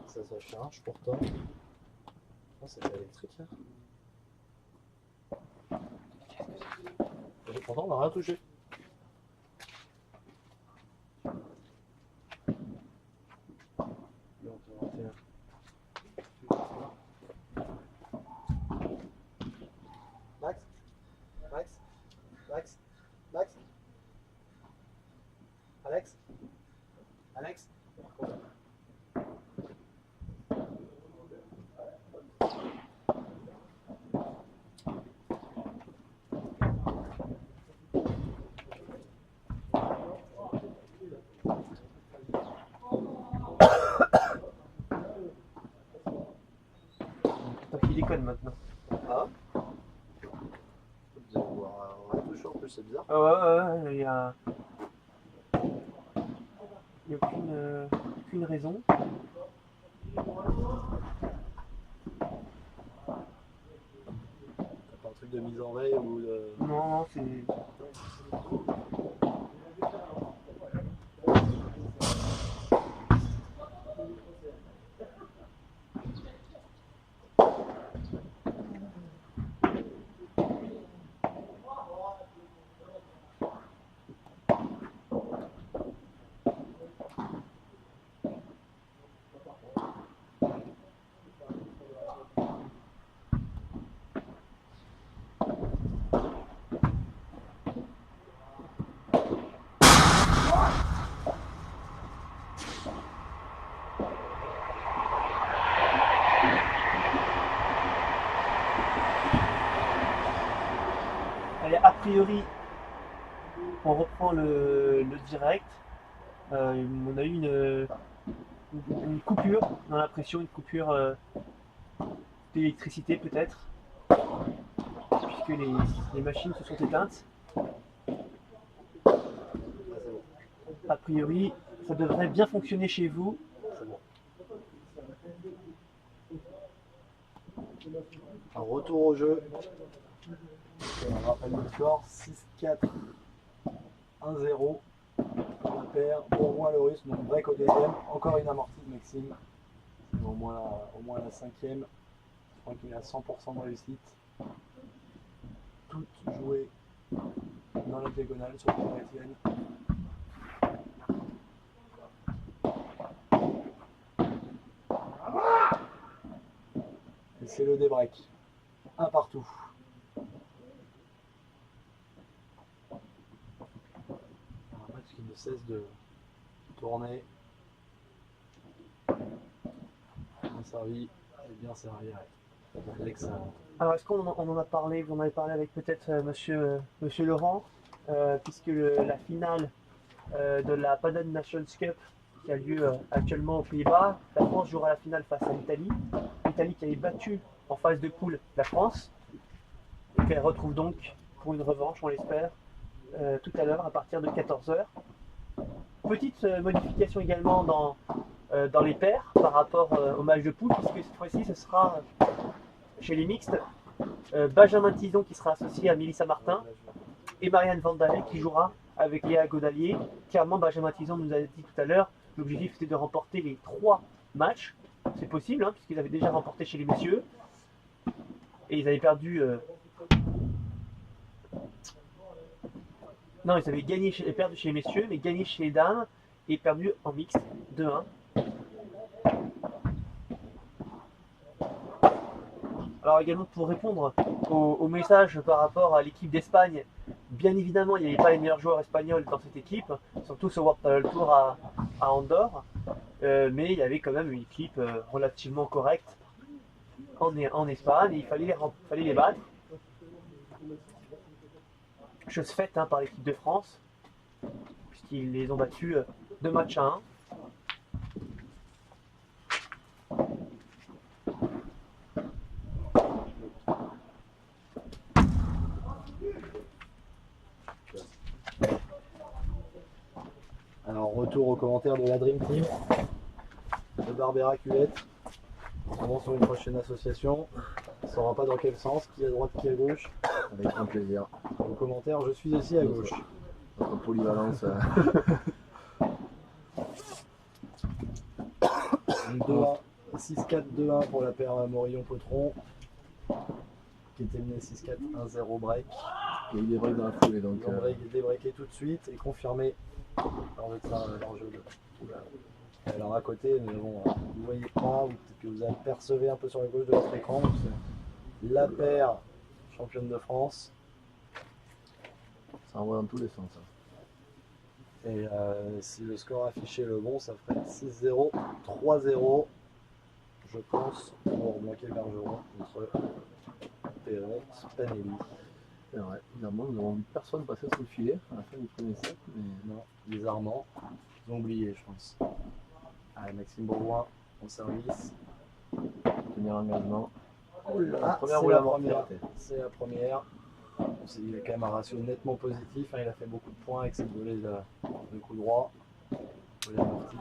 Ça charge pourtant. Oh, c'est pas électrique là. Et pourtant on n'a rien touché. Max, Max, Max, Max, Alex, Alex. Donc il déconne maintenant. Ah. Vous allez voir, on va toucher en plus, c'est bizarre. Ah ouais, il y a. Il n'y a aucune raison. T'as pas un truc de mise en veille ou de. Non, c'est. Allez, a priori, on reprend le direct. On a eu une coupure dans la pression, une coupure d'électricité peut-être, puisque les machines se sont éteintes. Ah, c'est bon. A priori, ça devrait bien fonctionner chez vous. C'est bon. Un retour au jeu. On rappelle le score 6-4, 1-0. On perd Bourgoin le russe, donc break au deuxième. Encore une amortie de Maxime. Au moins la cinquième. Je crois qu'il est à 100% de réussite. Tout joué dans la diagonale sur le Étienne. Et c'est le débreak. Un partout. Un match qui ne cesse de tourner. Bien servi et bien servi. Excellent. Alors, est-ce qu'on en a parlé, vous en avez parlé avec peut-être monsieur Laurent, puisque la finale de la Padel Nations Cup qui a lieu actuellement aux Pays-Bas, la France jouera la finale face à l'Italie. L'Italie qui avait battu en phase de poule la France, et qu'elle retrouve donc pour une revanche, on l'espère, tout à l'heure à partir de 14 h. Petite modification également dans les pairs par rapport au match de poule, puisque cette fois-ci ce sera chez les mixtes Benjamin Tison qui sera associé à Mélissa Martin et Marianne Vandalen qui jouera avec Léa Godalier. Clairement, Benjamin Tison nous a dit tout à l'heure, l'objectif était de remporter les 3 matchs. C'est possible, hein, puisqu'ils avaient déjà remporté chez les messieurs. Et ils avaient perdu. Non, ils avaient perdu chez les messieurs, mais gagné chez les dames et perdu en mixte 2-1. Alors également pour répondre au message par rapport à l'équipe d'Espagne, bien évidemment il n'y avait pas les meilleurs joueurs espagnols dans cette équipe, surtout ce World Padel Tour à Andorre, mais il y avait quand même une équipe relativement correcte en Espagne et il fallait les battre. Chose faite hein, par l'équipe de France, puisqu'ils les ont battus 2 matchs à 1. Alors, retour aux commentaires de la Dream Team de Barbera Culette. On avance sur une prochaine association. On ne saura pas dans quel sens, qui à droite, qui à gauche. Avec grand plaisir. Aux commentaires, je suis aussi à gauche. Notre polyvalence. 2-1, 6-4, 2-1 pour la paire Morillon-Potron, qui était menée 6-4, 1-0 break. Il y a eu des breaks dans la foulée donc. Ils ont débreaké tout de suite et confirmé leur jeu de. Alors à côté, nous avons, vous ne voyez pas, ou peut-être que vous apercevez un peu sur la gauche de votre écran, c'est la paire championne de France. Ça envoie dans tous les sens. Hein. Et si le score affiché est le bon, ça ferait 6-0, 3-0, je pense, pour Blanquet Bergeron contre Perron Spanelli. C'est vrai, finalement, nous n'avons vu personne passer sous le filet à la fin du premier set. Mais... Non, les Armands, ils ont oublié, je pense. Allez, Maxime Bourgoin en service. Tenir l'engagement. Oh là là, première c'est ou la la mort première. raté. C'est la première. Il a quand même un ratio nettement positif. Hein, il a fait beaucoup de points avec cette volée de coup droit. Volée amortie.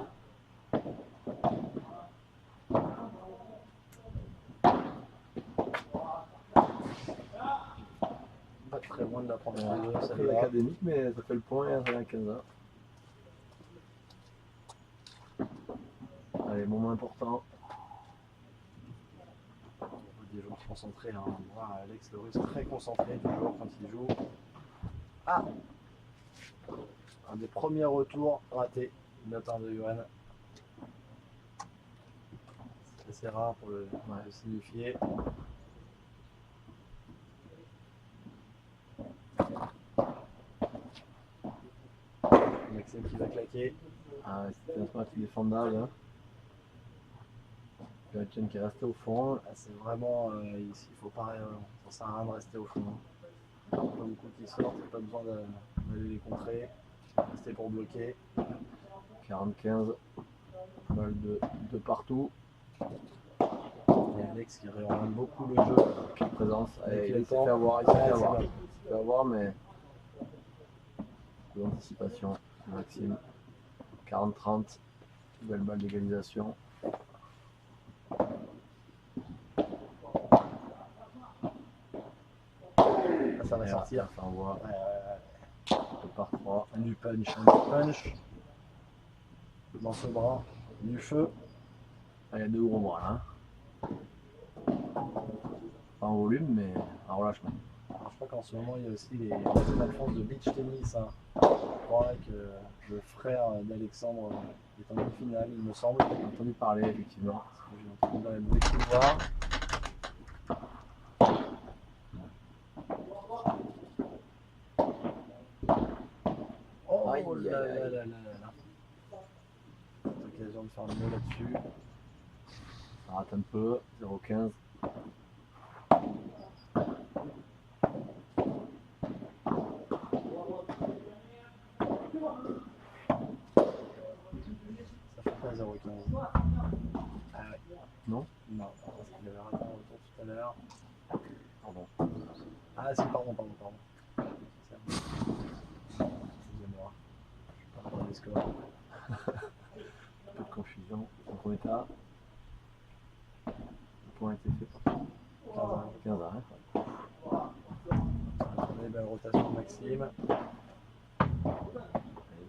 Pas très loin de la première des deux, C'est celle-là. académique, mais ça fait le point à la 15 ans. Allez, moment important. Des joueurs concentrés, hein. On voit Alex le Russe très concentré toujours quand il joue. Ah, un des premiers retours ratés de la part de Johan. C'est assez rare pour le signifier. Maxime qui va claquer. Ah, c'était un match défendable. Hein. Etienne qui est resté au fond. Ah, c'est vraiment ici, il faut pas, ça sert à rien de rester au fond. Pas beaucoup qui sortent, il n'y a pas besoin d'aller les contrer. Rester pour bloquer. 45, balle de partout. Et Alex qui réoriente beaucoup le jeu. Présence. Avec Il le s'est temps. fait avoir, il Ouais, s'est fait c'est avoir. vrai. Il s'est fait avoir, mais peu d'anticipation. Maxime, 40-30, belle balle d'égalisation. Ah, ça va Et sortir. Ça envoie Ouais. 2 par 3. Du punch, dans ce bras, du feu. Ah, il y a 2 gros bras là. Hein. Pas en volume, mais en relâchement. Alors, je crois qu'en ce moment il y a aussi les championnats de France de beach tennis. Hein. Je crois que le frère d'Alexandre est en demi-finale, il me semble. J'ai entendu parler effectivement. J'ai entendu dans la bruit de couloir. Oh Aïe, là aïe, là aïe. là là là. L'occasion de faire le mot là-dessus. Ça rate un peu, 0,15. Ça fait pas 0,15. Ah ouais. Non. Non, parce qu'il avait raté un retour tout à l'heure. Pardon. Ah si, pardon. Excusez-moi. Je ne peux pas regarder les scores. Un peu de confusion. ton état. Le point a été fait par 15 ans. Hein. Attendez, belle rotation de Maxime. Elle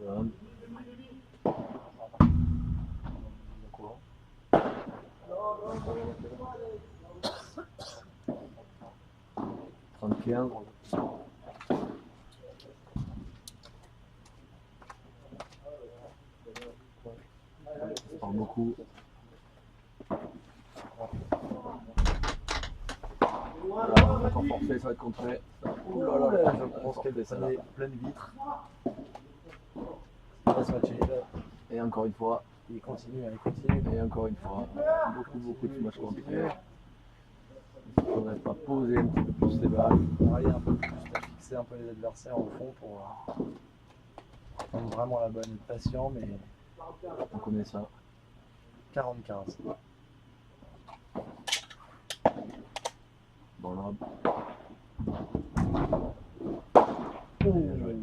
est bonne. Trente-quinze. Ça part beaucoup. Voilà, encore forcé, ça va être contré. Ouh là là, je pense qu'elle est pleine vitre. Il va se matcher. Et encore une fois, Il continue, elle continue. et encore une fois, beaucoup de matchs compliqués. Il ne faudrait pas poser un petit peu plus les balles. Travailler un peu plus, à fixer un peu les adversaires au fond pour prendre vraiment la bonne, être patient, mais On connaît ça. 40-15. Bon lob. Bien joué.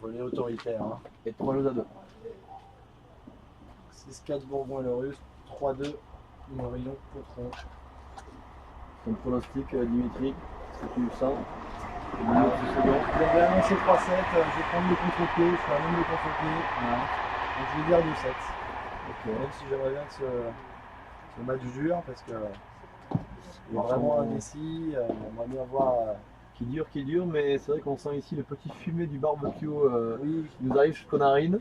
Volet autoritaire. Hein. Et 3 jeux à 2. 6-4 Bourgoin et le Russe, 3-2 Morillon Potron. Ton pronostic, Dimitri, ce que tu sens au milieu de ce second. J'avais annoncé 3-7, je vais prendre le contre-pied, je fais un nombre de contre-pied. Donc je vais dire 2-7. Ok. Même si j'aimerais bien que ce match dure, parce que il y a vraiment indécis, on va bien voir. Qui dure, mais c'est vrai qu'on sent ici le petit fumet du barbecue Oui, qui nous arrive jusqu'aux narines.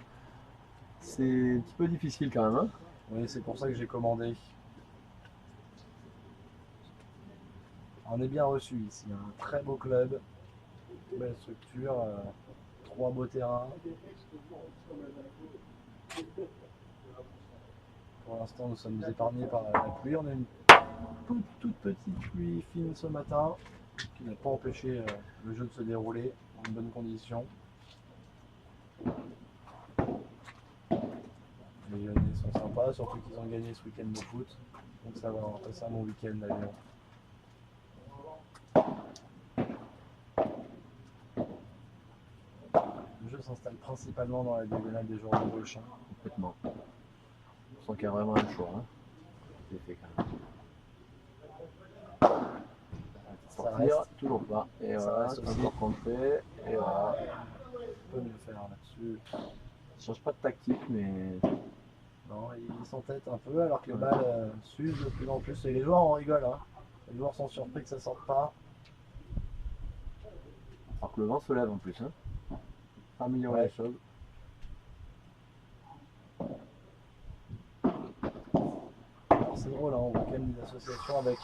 C'est un petit peu difficile quand même. Hein. oui, c'est pour ça que j'ai commandé. On est bien reçu ici, un très beau club, belle structure, 3 beaux terrains. Pour l'instant, nous sommes épargnés par la pluie. On a une toute petite pluie fine ce matin qui n'a pas empêché le jeu de se dérouler en bonnes conditions. Les Lyonnais sont sympas, surtout qu'ils ont gagné ce week-end de foot. Donc ça va, on va passer un bon week-end à Lyon. Le jeu s'installe principalement dans la diagonale des joueurs de gauche. Hein. Complètement. On sent qu'il y a vraiment un choix. Hein. C'est fait quand même. Ça Sortir, reste. toujours pas. Et Ça voilà, reste c'est aussi. encore contré. Et voilà. On peut mieux faire là-dessus. Ça change pas de tactique, mais Non, ils s'entêtent un peu alors que les balles s'usent de plus en plus. Et les joueurs en rigolent. Hein. Les joueurs sont surpris que ça sorte pas. alors que le vent se lève en plus. Hein. Ça améliore Ouais. les choses. Alors, c'est drôle, hein, on voit quand même des associations avec.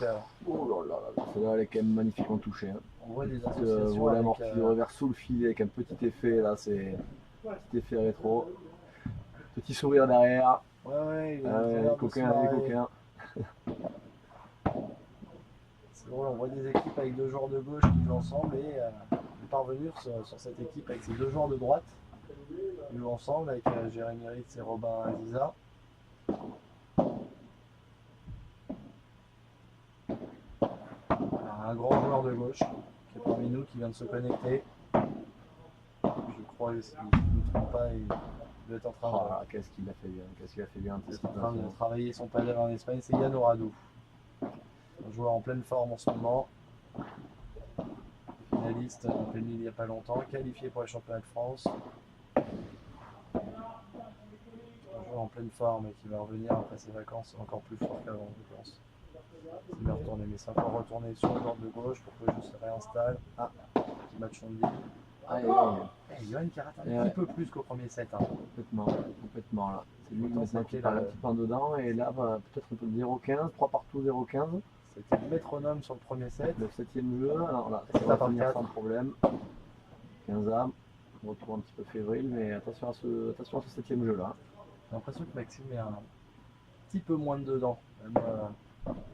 Oh là là là, celle-là elle est quand même magnifiquement touchée. Hein. On voit des Voilà associations l'amorti avec. de revers sous le filet avec un petit effet là, c'est petit effet rétro. Petit sourire derrière. Ouais, ils ont Ah ouais, l'air les de coquins, se les marrer. coquins. C'est drôle, on voit des équipes avec 2 joueurs de gauche qui jouent ensemble et parvenir sur cette équipe avec ces 2 joueurs de droite. Ils jouent ensemble avec Jérémy Ritz et Robin Aziza. Un grand joueur de gauche qui est parmi nous, qui vient de se connecter. Je crois, si je ne me trompe pas, il doit être en train, Oh là là, qu'est-ce qu'il a fait bien, de travailler son padel en Espagne. C'est Yann Oradou, un joueur en pleine forme en ce moment. Finaliste en pleine ligue il n'y a pas longtemps, qualifié pour les championnats de France. Un joueur en pleine forme et qui va revenir après ses vacances encore plus fort qu'avant, je pense. Il va retourner, mais c'est encore retourné sur le bord de gauche pour que le jeu se réinstalle. Ah, petit match on dit. Aïe, Johan qui rate un Et petit ouais. peu plus qu'au premier set. Hein. complètement là. C'est lui Pourtant, maintenant qui c'était parle le- un petit peu en dedans et là bah, peut-être un peu 0,15, 3 partout 0,15. C'était le métronome sur le premier set. Le 7ème jeu, alors là, C'est ça va par finir 4. sans problème. 15 âmes, retour un petit peu fébrile, mais attention à ce 7ème jeu là. J'ai l'impression que Maxime est un petit peu moins de dedans. Même,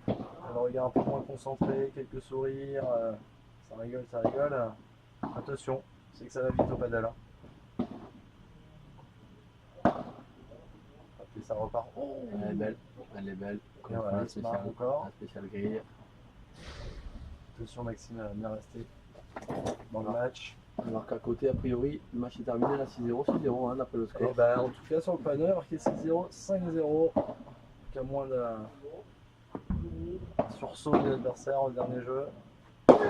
le regard un peu moins concentré, quelques sourires, ça rigole, ça rigole. Attention, c'est que ça va vite au padel. Hein. Et ça repart. Oh, Elle est belle, elle est belle. Et voilà, il se marque encore. La spéciale grille. Attention, Maxime va bien rester dans le match. Alors qu'à côté, a priori, le match est terminé à 6-0, 6-0 hein, d'après le Et score. ben, en tout cas, sur le panneau, il y a marqué 6-0, 5-0. Donc, à moins d'un sursaut de l'adversaire au dernier jeu. Alex,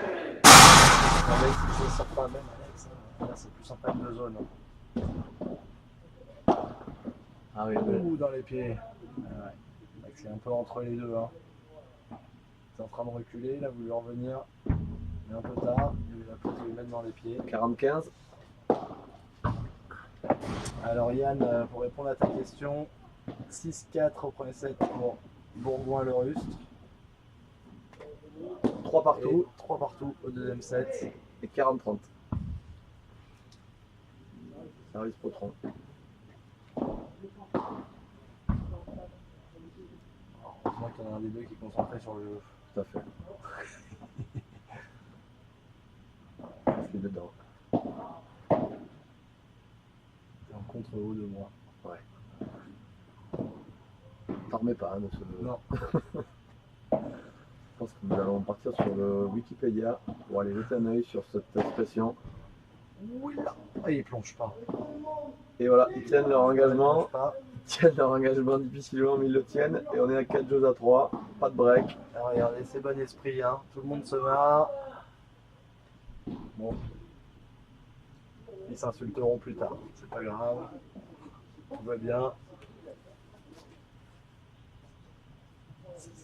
il ne sort pas même, Alex. Là, c'est plus un problème de zone. Ah oui, mais Ouh, dans les pieds. Ah ouais. Donc, c'est un peu entre les deux. Hein. C'est en train de reculer, il a voulu revenir. Mais un peu tard, il a eu la place de lui mettre dans les pieds. 40-15. Alors Yann, pour répondre à ta question, 6-4 au premier set pour Bourgoin-le-Ruste. 3 partout 3 partout au deuxième set. et 40-30. Service Potron. Heureusement qu'il y en a un des deux qui est concentré sur le jeu. Tout à fait. Je suis dedans. C'est un contre-haut de moi. T'en remets pas hein, de ce. Non. Je pense que nous allons partir sur le Wikipédia pour aller jeter un œil sur cette expression. Ah, il plonge pas. Et voilà, ils tiennent leur Il engagement. plonge pas. Ils tiennent leur engagement difficilement, mais ils le tiennent. Et on est à 4 jeux à 3. Pas de break. Alors, regardez, c'est bon esprit, hein. Tout le monde se marre. Bon. Ils s'insulteront plus tard. C'est pas grave. Tout va bien.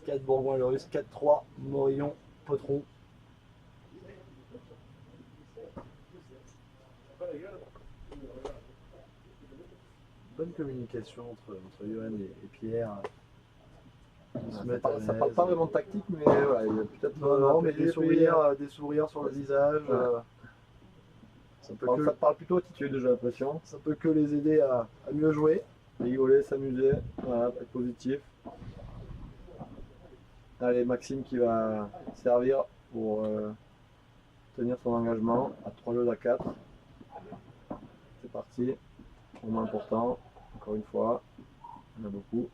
6-4 Bourgoin-le-Russe, 4-3 Morillon, Potron. Bonne communication entre Johan et Pierre. Ils se Ça mettent parle, à ça parle l'aise. pas vraiment de tactique, mais voilà, il y a peut-être. Non, mais un peu des sourires sur le visage. Ouais. Ça peut Ça que, parle plutôt attitude, j'ai l'impression. ça peut que les aider à mieux jouer. Rigoler, s'amuser, voilà, être positif. Allez, Maxime qui va servir pour tenir son engagement à 3 jeux à 4. C'est parti. Moment important, encore une fois. Il y en a beaucoup.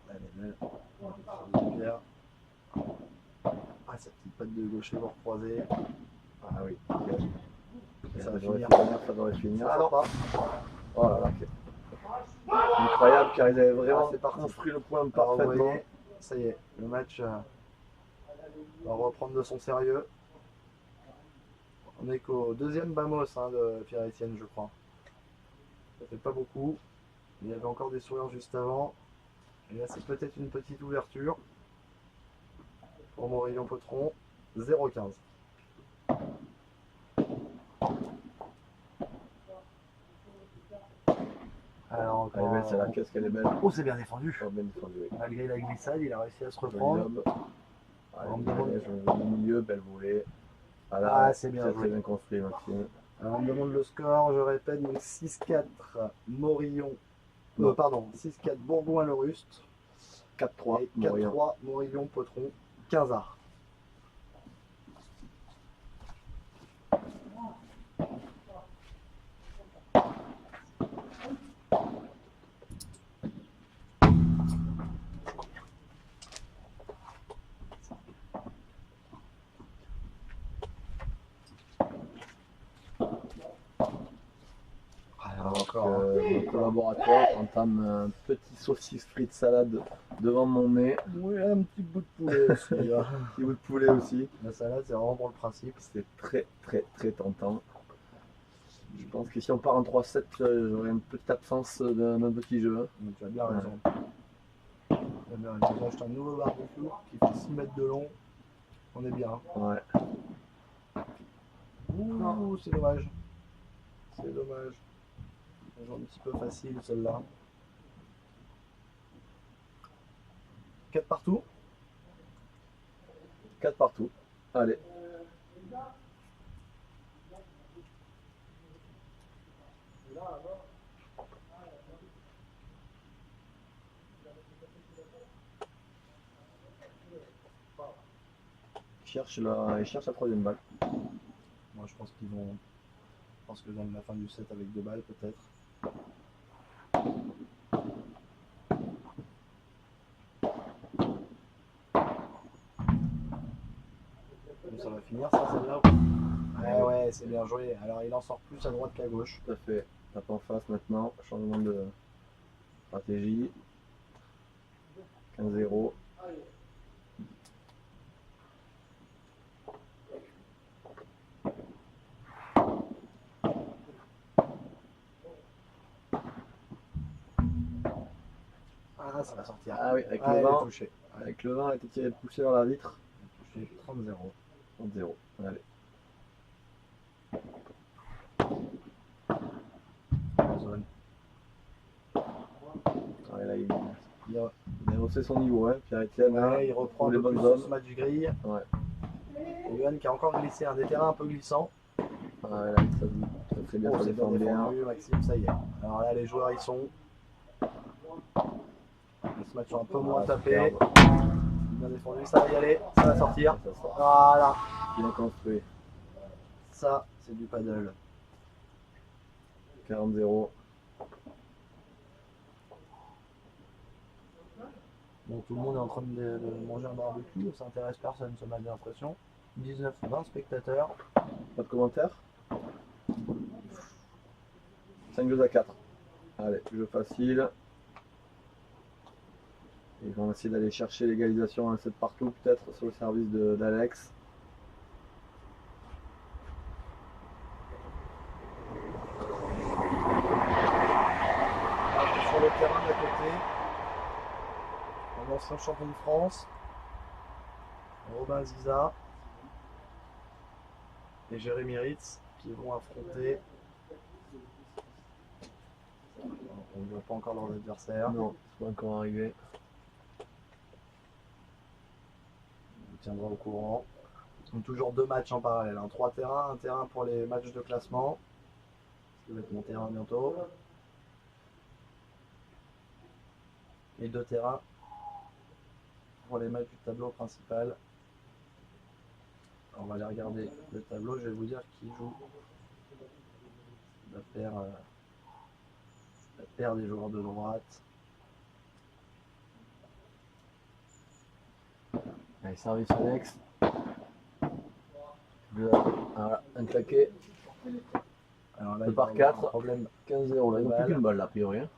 Allez, belle. Pierre. Ah, sa petite patte de gaucher vous recroiser. Ah oui, Ça va finir. Ça devrait finir. Ah non. Oh là là, incroyable car ils avaient vraiment Ah, c'est parti. construit le point Alors, vous parfaitement. voyez, ça y est, le match va reprendre de son sérieux. On est qu'au deuxième Bamos hein, de Pierre-Etienne, je crois. Ça fait pas beaucoup. Il y avait encore des sourires juste avant. Et là, c'est peut-être une petite ouverture pour Morillon Potron. 0-15. Alors, Elle est belle celle-là, qu'est-ce qu'elle est belle. Oh, c'est bien défendu. Oh, bien défendu, oui. Malgré la glissade, il a réussi à se Joli reprendre. homme. Allez, On me demande- je au milieu, belle volée. Voilà, Ah, c'est bien très, joué. très bien construit, Maxime. Alors, on me demande le score, je répète, donc 6-4 Morillon. Non. Pardon, 6-4 Bourgoin-le-Ruste 4-3, et Morillon. 4-3 Morillon-Potron, 15 arts. Alors encore, que mon collaborateur entame un petit saucisse frites salade devant mon nez. Oui, un petit bout de poulet aussi. hein. Petit bout de poulet aussi. La salade, c'est vraiment pour le principe. C'est très très très tentant. Je pense que si on part en 3-7, j'aurai une petite absence d'un petit jeu. Mais tu as bien raison. Tu as bien raison. Ils ont acheté un nouveau barbecue qui fait 6 mètres de long. On est bien. Ouais. Ouh, c'est dommage. C'est dommage. Un un petit peu facile celle-là. 4 partout. 4 partout. Allez. Il cherche la troisième balle. Moi je pense qu'ils vont. Je pense que dans la fin du set avec 2 balles peut-être. finir ça, celle-là. Ouais, c'est bien joué. Alors il en sort plus à droite qu'à gauche. Tout à fait. Tape en face maintenant. Changement de stratégie. 15-0. Ah, ça va sortir. Ah oui, avec Ah, le il est vent. touché. Avec le vent, elle a été tirée poussée vers la vitre. Touché 30-0. 30-0. Allez. Zone. Ouais, là, il a haussé son niveau, hein. Pierre-Etienne, Ouais, il reprend les un peu bonnes plus zones. ce match du grille. Ouais. Et Johan qui a encore glissé un des terrains un peu glissants. Ah, là, ça très bien, Oh, ça c'est bien défend bien. défendu, Maxime, ça y est. Alors là, les joueurs, ils sont. Ce match sont un peu moins tapés. superbe. Bien défendu, ça va y aller, ça va sortir. Ça sort. Voilà, Bien construit. ça, c'est du paddle. 40-0. Bon, tout le monde est en train de manger un barbecue, ça intéresse personne ce match, j'ai l'impression. 19-20 spectateurs. Pas de commentaires. 5 jeux à 4. Allez, jeu facile. Ils vont essayer d'aller chercher l'égalisation à 7 partout, peut-être sur le service d'Alex. Sur le terrain d'à côté, un ancien champion de France, Robin Ziza et Jérémy Ritz qui vont affronter. On ne voit pas encore leurs adversaires. Non, c'est pas encore arrivé. On vous tiendra au courant. Donc toujours deux matchs en parallèle, hein. Trois terrains, un terrain pour les matchs de classement. Ça va être mon terrain bientôt. Et deux terrains pour les matchs du tableau principal. Alors, on va aller regarder le tableau, je vais vous dire qui joue la paire des joueurs de droite. Allez, service Alex. Voilà, un claqué. Alors là, Deux il par va y avoir quatre. un problème. 15-0. Là, ils n'ont plus qu'une balle, là, a priori. Hein.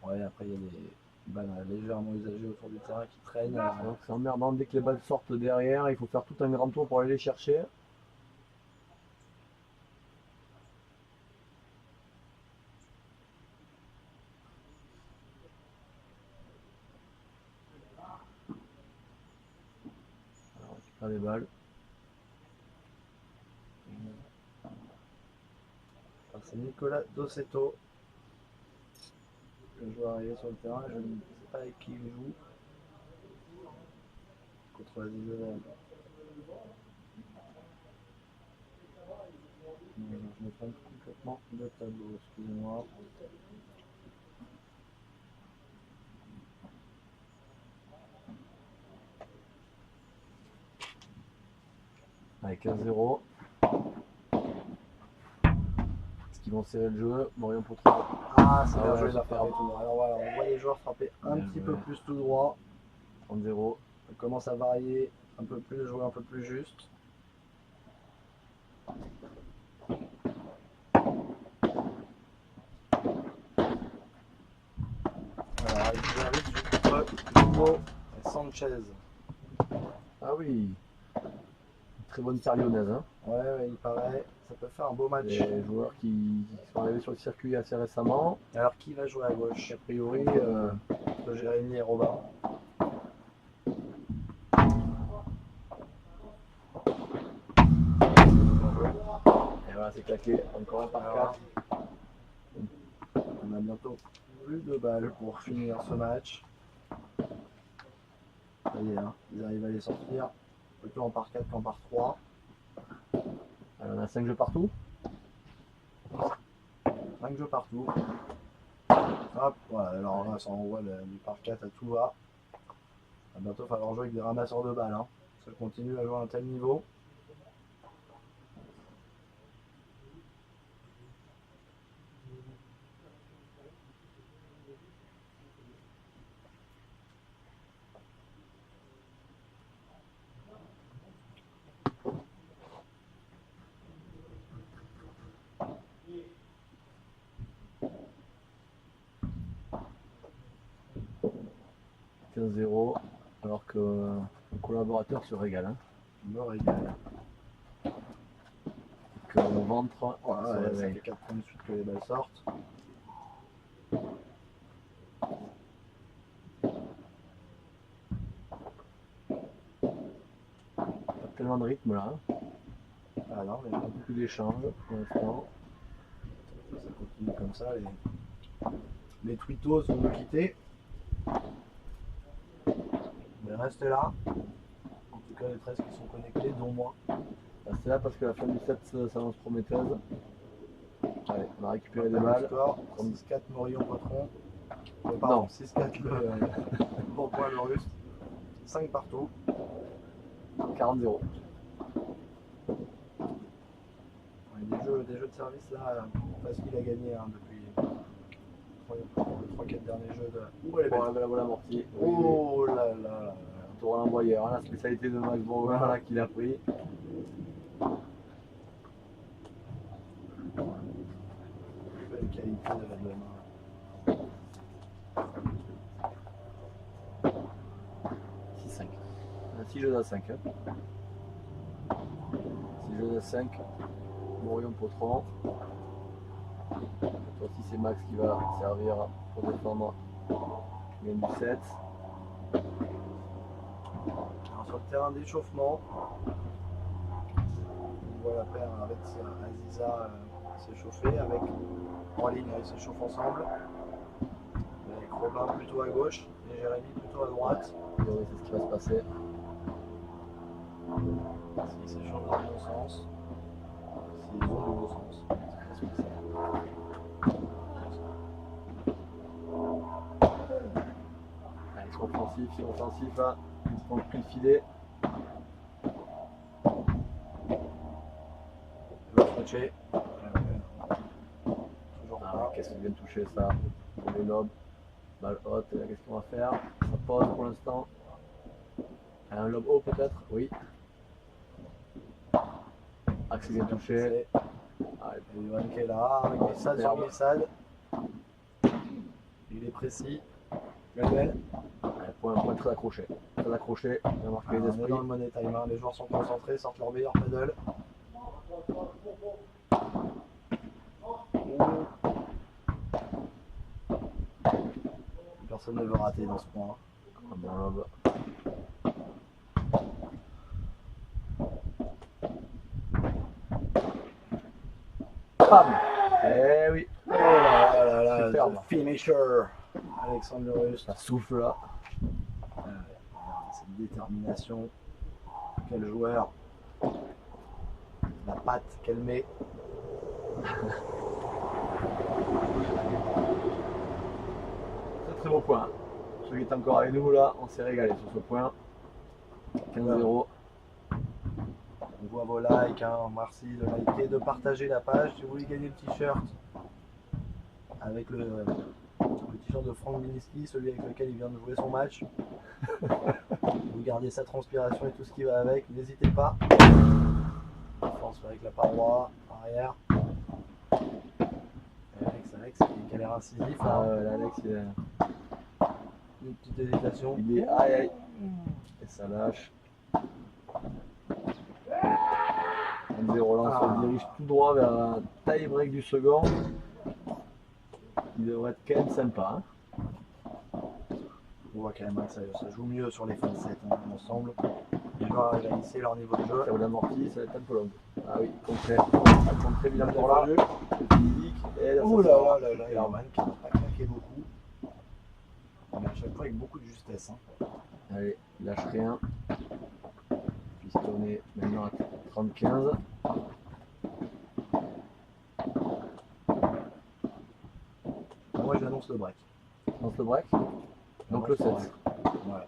Ouais, après il y a des balles légèrement usagées autour du terrain qui traînent. Donc, c'est emmerdant. Dès que les balles sortent derrière, il faut faire tout un grand tour pour aller les chercher. Alors, on récupère les balles. Alors, c'est Nicolas Dossetto. Le joueur arrivé sur le terrain, je ne sais pas avec qui il joue. Contre la Zizanelle. Je me trompe complètement de tableau, excusez-moi. Avec 15-0. Est-ce qu'ils vont serrer le jeu? Morion pour 3. Ah, c'est Ah bien ouais, joué, il a super. frappé tout droit. Alors voilà, on voit les joueurs frapper un Bien petit joué. peu plus tout droit. 30-0. Ça commence à varier un peu plus, jouer un peu plus juste. Voilà, Xavier joue contre Hugo Sanchez. Ah oui. Une très bonne paire lyonnaise. Hein. Ouais, il paraît. Ça peut faire un beau match. Des joueurs qui sont arrivés sur le circuit assez récemment. Alors qui va jouer à gauche? A priori, Entre Jérémy et Robin. et voilà, c'est claqué. Encore un par 4. On a bientôt plus de balles pour finir ce match. Ça y est, hein, ils arrivent à les sortir. Plutôt en par 4 qu'en par 3. On a 5 jeux partout. 5 jeux partout. Hop, voilà, alors là ça envoie du par 4 à tout va. Il va bientôt falloir jouer avec des ramasseurs de balles. Hein. Ça continue à jouer à un tel niveau. 15-0, alors que le collaborateur se régale. Hein. Je me régale. Que le ventre se Voilà, ça réveille. fait 4 points de suite que les balles sortent. Pas tellement de rythme là. Hein. Ah non, mais Beaucoup d'échanges pour l'instant. ça continue comme ça. Les twittos vont nous quitter. Mais restez là. En tout cas, les 13 qui sont connectés, dont moi. C'est là parce que la fin du set s'annonce prometteuse. Allez, on a récupéré des Le balles. score 6-4 Morillon Potron. Pardon, Non. 6-4 le bon point le Russe. 5 partout. 40-0. Ouais, des jeux de service là, facile à gagner hein, depuis les 3-4 derniers jeux de. Ouh, elle est belle. Bon, la voilà amortie. Oh là là. Tour à l'envoyeur, la spécialité de Max Bourgoin là qu'il a pris. Belle qualité de la main. 6-5. 6 jeux à 5. Hein. 6 jeux à 5. Morion Potron. Toi aussi c'est Max qui va servir pour défendre. Il gagne du 7. Alors, sur le terrain d'échauffement, on voit la paire avec Aziza s'échauffer, avec en ligne ils s'échauffent ensemble. Avec Robin plutôt à gauche et Jérémy plutôt à droite. C'est ce qui va se passer. S'ils s'échauffent dans le bon sens, s'ils ont le bon sens. C'est pas spécial. Allez, ils sont offensifs là. Ils se font plus le filet. Il va switcher. Toujours Ah, pas. qu'est-ce qu'on vient de toucher ça? Pour les lobes. Balle haute, et là qu'est-ce qu'on va faire? Ça pose pour l'instant. Un lobe haut peut-être? Oui. Axe vient de toucher. Allez, Et Johan qui est là, avec glissade sur glissade. Il est précis. Belle. point très accroché. Très accroché, il a marqué les On est esprits. dans le money time, hein. Les joueurs sont concentrés, sortent leur meilleur paddle. Personne ne veut rater dans ce point. Un bon lobe. Bam! Eh oui! Oh là là là, Superbe. the finisher. Alexandre Lerus. Ça souffle là. Cette détermination. Quel joueur. La patte qu'elle met. Très beau point. Ceux qui étaient encore avec nous là, on s'est régalé sur ce point. 15-0. On voit vos likes, hein. Merci de liker, de partager la page. Si vous voulez gagner le t-shirt avec le t-shirt de Franck Miniski, celui avec lequel il vient de jouer son match. Vous gardez sa transpiration et tout ce qui va avec, n'hésitez pas. Force avec la paroi, arrière. Alex qui a l'air incisif. Ah, Là. Alex, Une petite hésitation. il est aïe aïe. Et ça lâche. 1-0 lance, on se dirige tout droit vers un tie break du second. Il devrait être quand même sympa. Hein. On voit quand même que ça joue mieux sur les fins de set, hein, ensemble. Les joueurs arrivent à hisser leur niveau de jeu. Ça ou l'amorti, ça va être un peu long. Ah oui, contre Villam pour là. Le physique. Et là, Oh ça là sort. là là là, Herman qui n'a pas claqué beaucoup. Mais à chaque fois avec beaucoup de justesse. Hein. Allez, il lâche rien. Pistonné maintenant à 30-15. Moi j'annonce le break. On se break. Donc le 7. Voilà.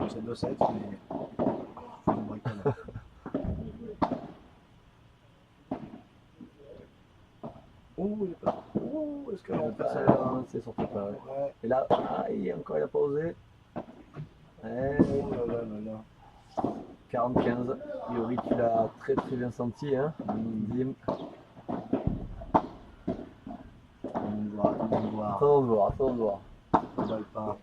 C'est 2-7, mais faut le break quand même. Oh, il est pas. Oh, est-ce qu'elle en fait ça là? C'est sorti pas. Ouais. Ouais. Et là, encore il a pas osé. Ouais, Oh là là là là. 40-15. Yori, tu l'as très très bien senti. Hein. Dim. On va voir. Attends de voir, attends de voir. On va le pas.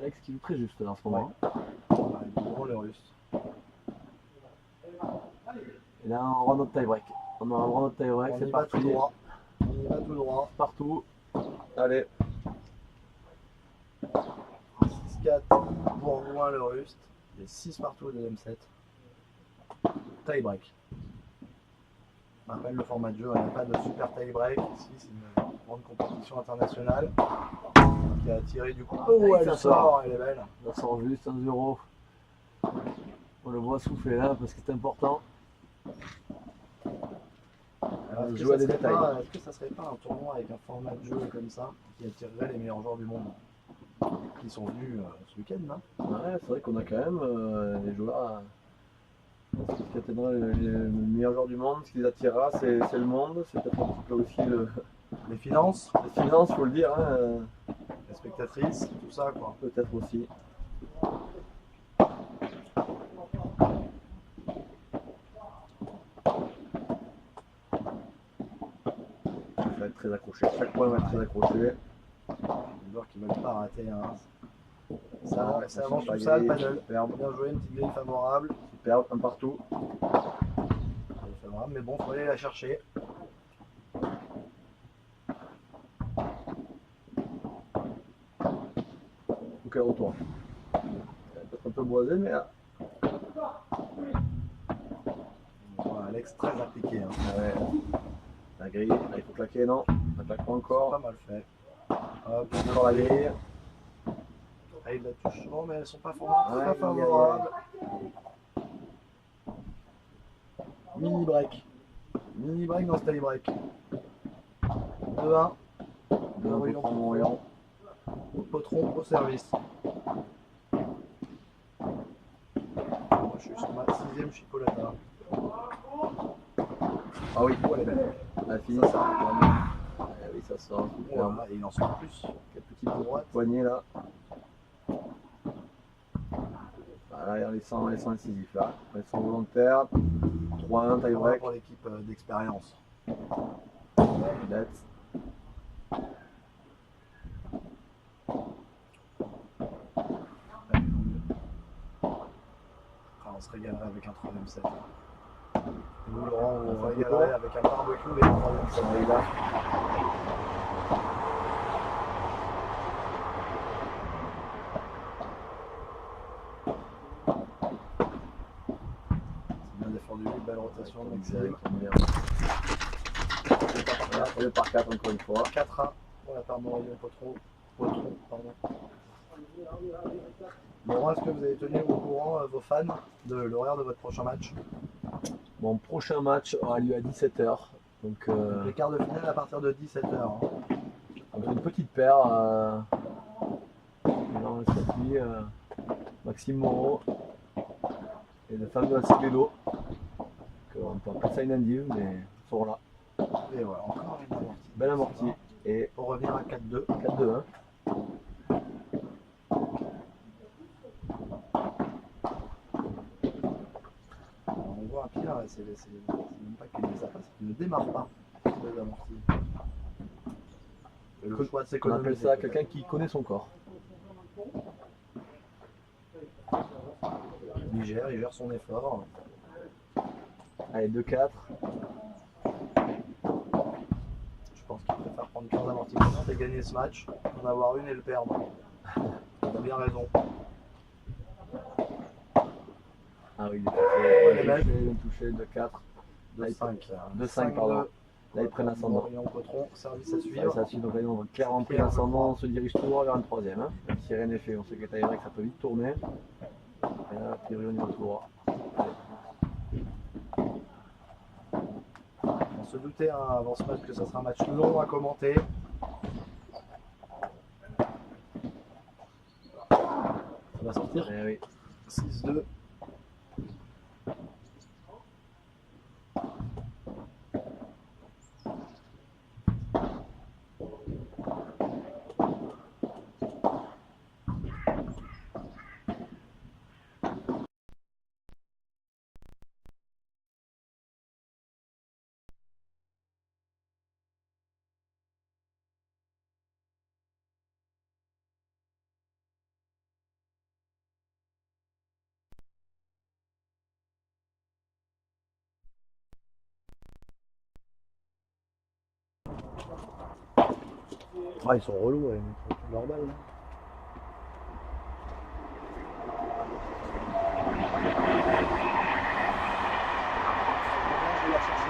Alex qui joue très juste là en ce moment. Voilà, Bourgoin, le Russe. Et là, on rend notre tie-break. On aura vraiment notre tie-break, On c'est y va parti. tout droit. On y va tout droit. Partout. Allez. 6-4, Bourgoin, le Russe. Il y a 6 partout au deuxième set. Tie break. On rappelle le format de jeu, il n'y a pas de super tie break. Ici, c'est une grande compétition internationale qui a attiré du coup. Oh, Et elle ça sort, sort. elle est belle. Ça sort juste 1-0. On le voit souffler là parce que c'est important. Alors, Je joue à des détails. Est-ce que ça serait pas un tournoi avec un format de jeu comme ça qui attirerait les meilleurs joueurs du monde qui sont venus ce week-end là? Ouais, c'est vrai qu'on a quand même des joueurs. Ce qui atteindra les meilleurs joueurs du monde, ce qui les attirera, c'est le monde, c'est peut-être un petit peu aussi Les finances, les finances, faut le dire, hein, les spectatrices, tout ça quoi. peut-être aussi. Ça va être très accroché, chaque point va être très accroché. Les joueurs qui veulent pas rater un. Ça Ça avance change tout pas ça, le grille. paddle. Superbe, Bien joué, une petite grille favorable. superbe, un partout. Favorable, mais bon, faut aller la chercher. Donc un retour. Peut-être un peu boisé, mais là. Voilà, Alex très appliqué. Hein. Ouais. La grille, là, il faut claquer, non? Ça claque pas Pas encore. mal fait. Hop, Encore la grille. ah, il la touche souvent, mais elles sont pas favorables. Ouais, Pas favorables. Mini break. Mini break dans ce tie break. 2-1. Bien Orion reprend mon Orion. au potron au service. Moi, je suis sur ma 6ème chipolata. Ah oui, Oh, elle est belle. la fille. Ça sort. Ah oui, ça sort. Voilà, et il en sort plus. Quel petit coup de droite. poignet là. Voilà, les 100 incisifs là. Ils sont volontaires. 3-1, tie Voilà break. pour l'équipe d'expérience. Net. Ah, on se régalerait avec un 3ème set. Et nous, Laurent, on Ça se fait régalerait quoi avec un barbecue et un 3ème set. Et là, C'est bien défendu, belle rotation de exact, Maxime. on vient. Voilà, 2 par 4 encore une fois. 4-1 pour la part d'Orion Potron. Pardon. Laurent, est-ce que vous avez tenu au courant vos fans de l'horaire de votre prochain match? Mon prochain match aura lieu à 17h. Donc, Donc, les quarts de finale à partir de 17h. entre une petite paire. Dans le circuit, Maxime Moreau et le fameux Acevedo. On peut appeler ça une indive, mais ils sont là. Et voilà, encore une amortie. Belle amortie. Et Pour revenir à 4-2. 4-2-1. On voit un pire, c'est même pas qu'il ne les a pas, c'est qu'il ne démarre pas les amortis. Et le choix de On s'économiser. appelle ça quelqu'un qui connaît son corps. Il gère son effort. Allez, 2-4. Je pense qu'il préfère prendre 15 amortis et gagner ce match, en avoir une et le perdre. Il a bien raison. Ah oui, Ouais, il est touché, 2-4. 2-5. 2-5, pardon. Là, ils prennent l'ascendant. Orion Potron, service à Ça, suivre. ça suit, donc là, on va clairement pris l'ascendant, on se dirige tout droit vers un troisième. Hein. Même si rien n'est fait, on sait que taille break, ça peut vite tourner. Et là, a priori, on y va tout droit. On se doutait hein, avant ce match que ça sera un match long à commenter. Ça va sortir. Eh oui. 6-2. Ah, ils sont relous, ouais, ils mettent leur balle là. Je vais la chercher.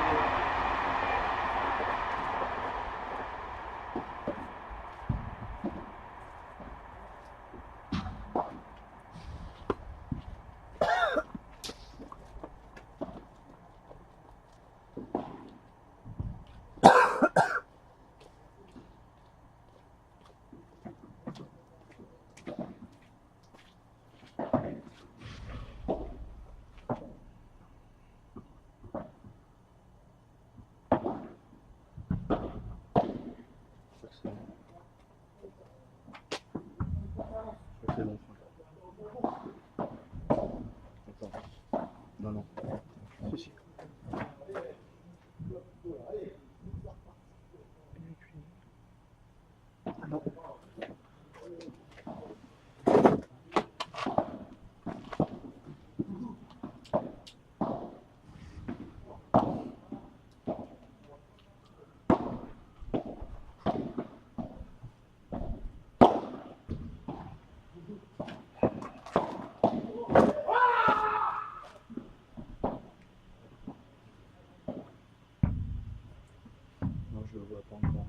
C'est bon. Attends. Non, non. Si, si. Ah non. Non, je le vois pas encore.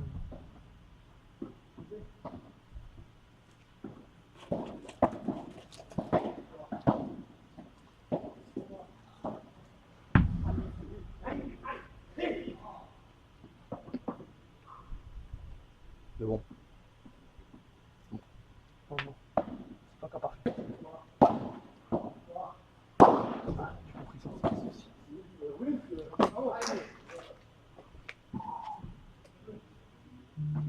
C'est bon. Non, non. C'est pas encore parfait. J'ai compris ça, c'est ceci.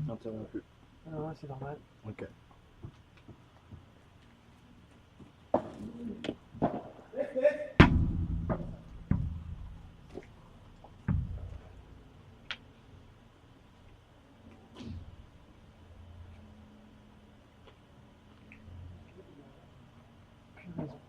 Interrompu. Non, non, c'est normal. Ok. Plus raison.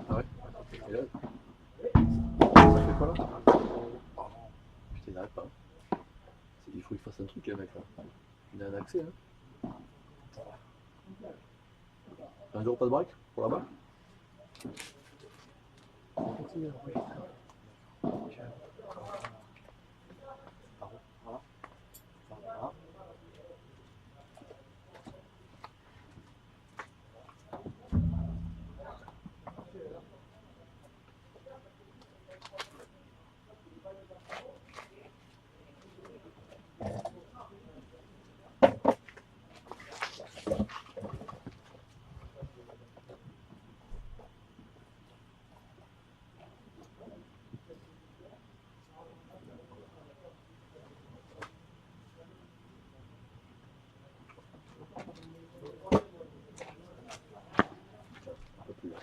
Ah ouais. Et là, ça fait quoi là? Oh, putain, il n'arrête pas. Il faut qu'il fasse un truc, le mec là. Il a un accès, hein. 1 € pas de break pour la balle? On continue à enregistrer. Donc, voilà. Voilà. Un peu plus là.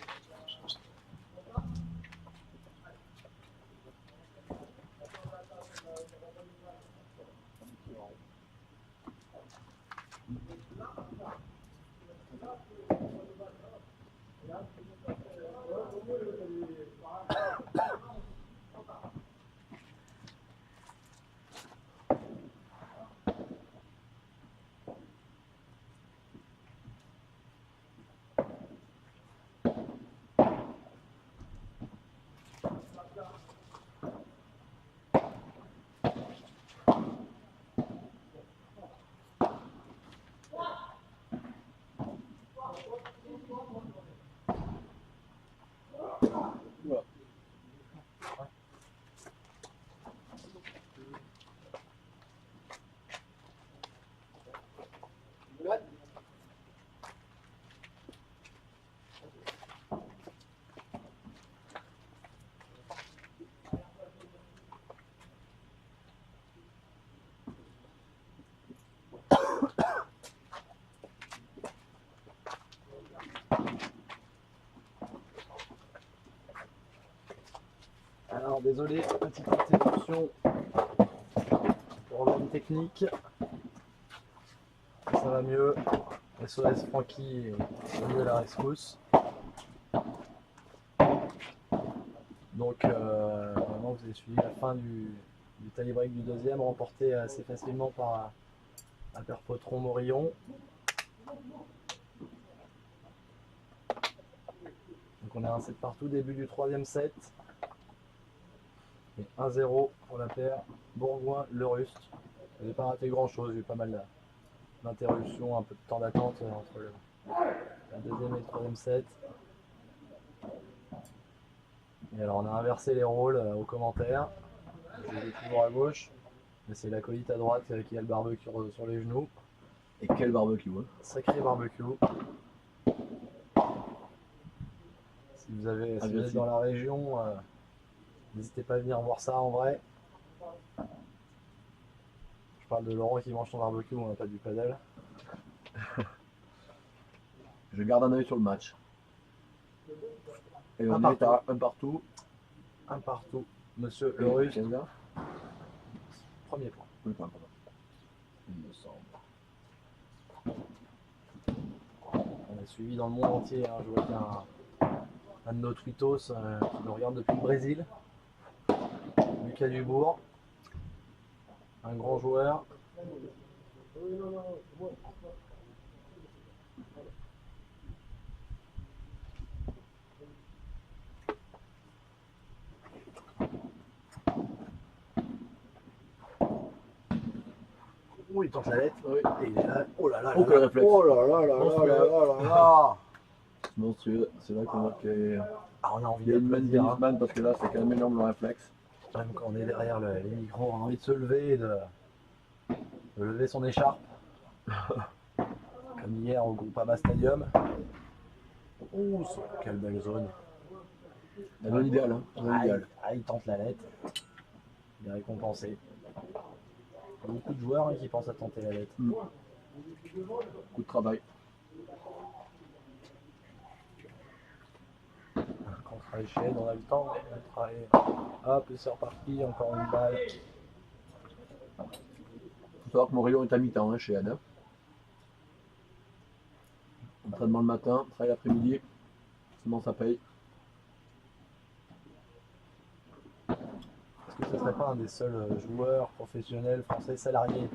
Voilà. Alors désolé, petite interruption problème technique. Ça va mieux. SOS Francky est venu à la rescousse. Donc vraiment vous avez suivi la fin du tie-break du deuxième, remporté assez facilement par un père Potron Morillon. Donc on a un set partout, début du troisième set. Et 1-0 pour la paire Bourgoin-Le Rust. Vous n'avez pas raté grand chose, il y a eu pas mal d'interruptions, un peu de temps d'attente entre la deuxième et le troisième set. Et alors on a inversé les rôles aux commentaires. Je vais toujours à gauche, mais c'est l'acolyte à droite qui a le barbecue sur les genoux. Et quel barbecue, hein. Sacré barbecue. Si vous êtes dans la région, n'hésitez pas à venir voir ça en vrai. Je parle de Laurent qui mange son barbecue, pas du padel. Je garde un œil sur le match. Et on est à un partout. Un partout. Monsieur Le Rust, 15 gars. premier point. Oui, pardon. Il me semble. On a suivi dans le monde entier. Je vois qu'il y a un de nos twittos qui nous regarde depuis le Brésil. Lucas Dubourg. Un grand joueur. Oh, il tente la lettre. Oui. Et il est là. Oh là là. Oh, quel réflexe. Oh là là là là là là là. Monstrueux. C'est là qu'on voit qu'il y a Ah, on a envie une main d'applaudir. Griezmann parce que là, c'est quand même énorme le réflexe. Même quand on est derrière les micros, on a envie de se lever et de lever son écharpe. Comme hier au Groupama Stadium. Ouh, quelle belle zone. La zone idéale, hein. La zone idéale. Il tente la lettre. Il est récompensé. Il y a beaucoup de joueurs qui pensent à tenter la lettre. Coup de travail. Contre échelle, on a le temps de travailler. Hop, c'est reparti, encore une balle. Il faut savoir que Morillon est à mi-temps chez Adam. Entraînement le matin, travail l'après-midi. Sinon ça paye. Est-ce que ce serait pas un des seuls joueurs professionnels français salariés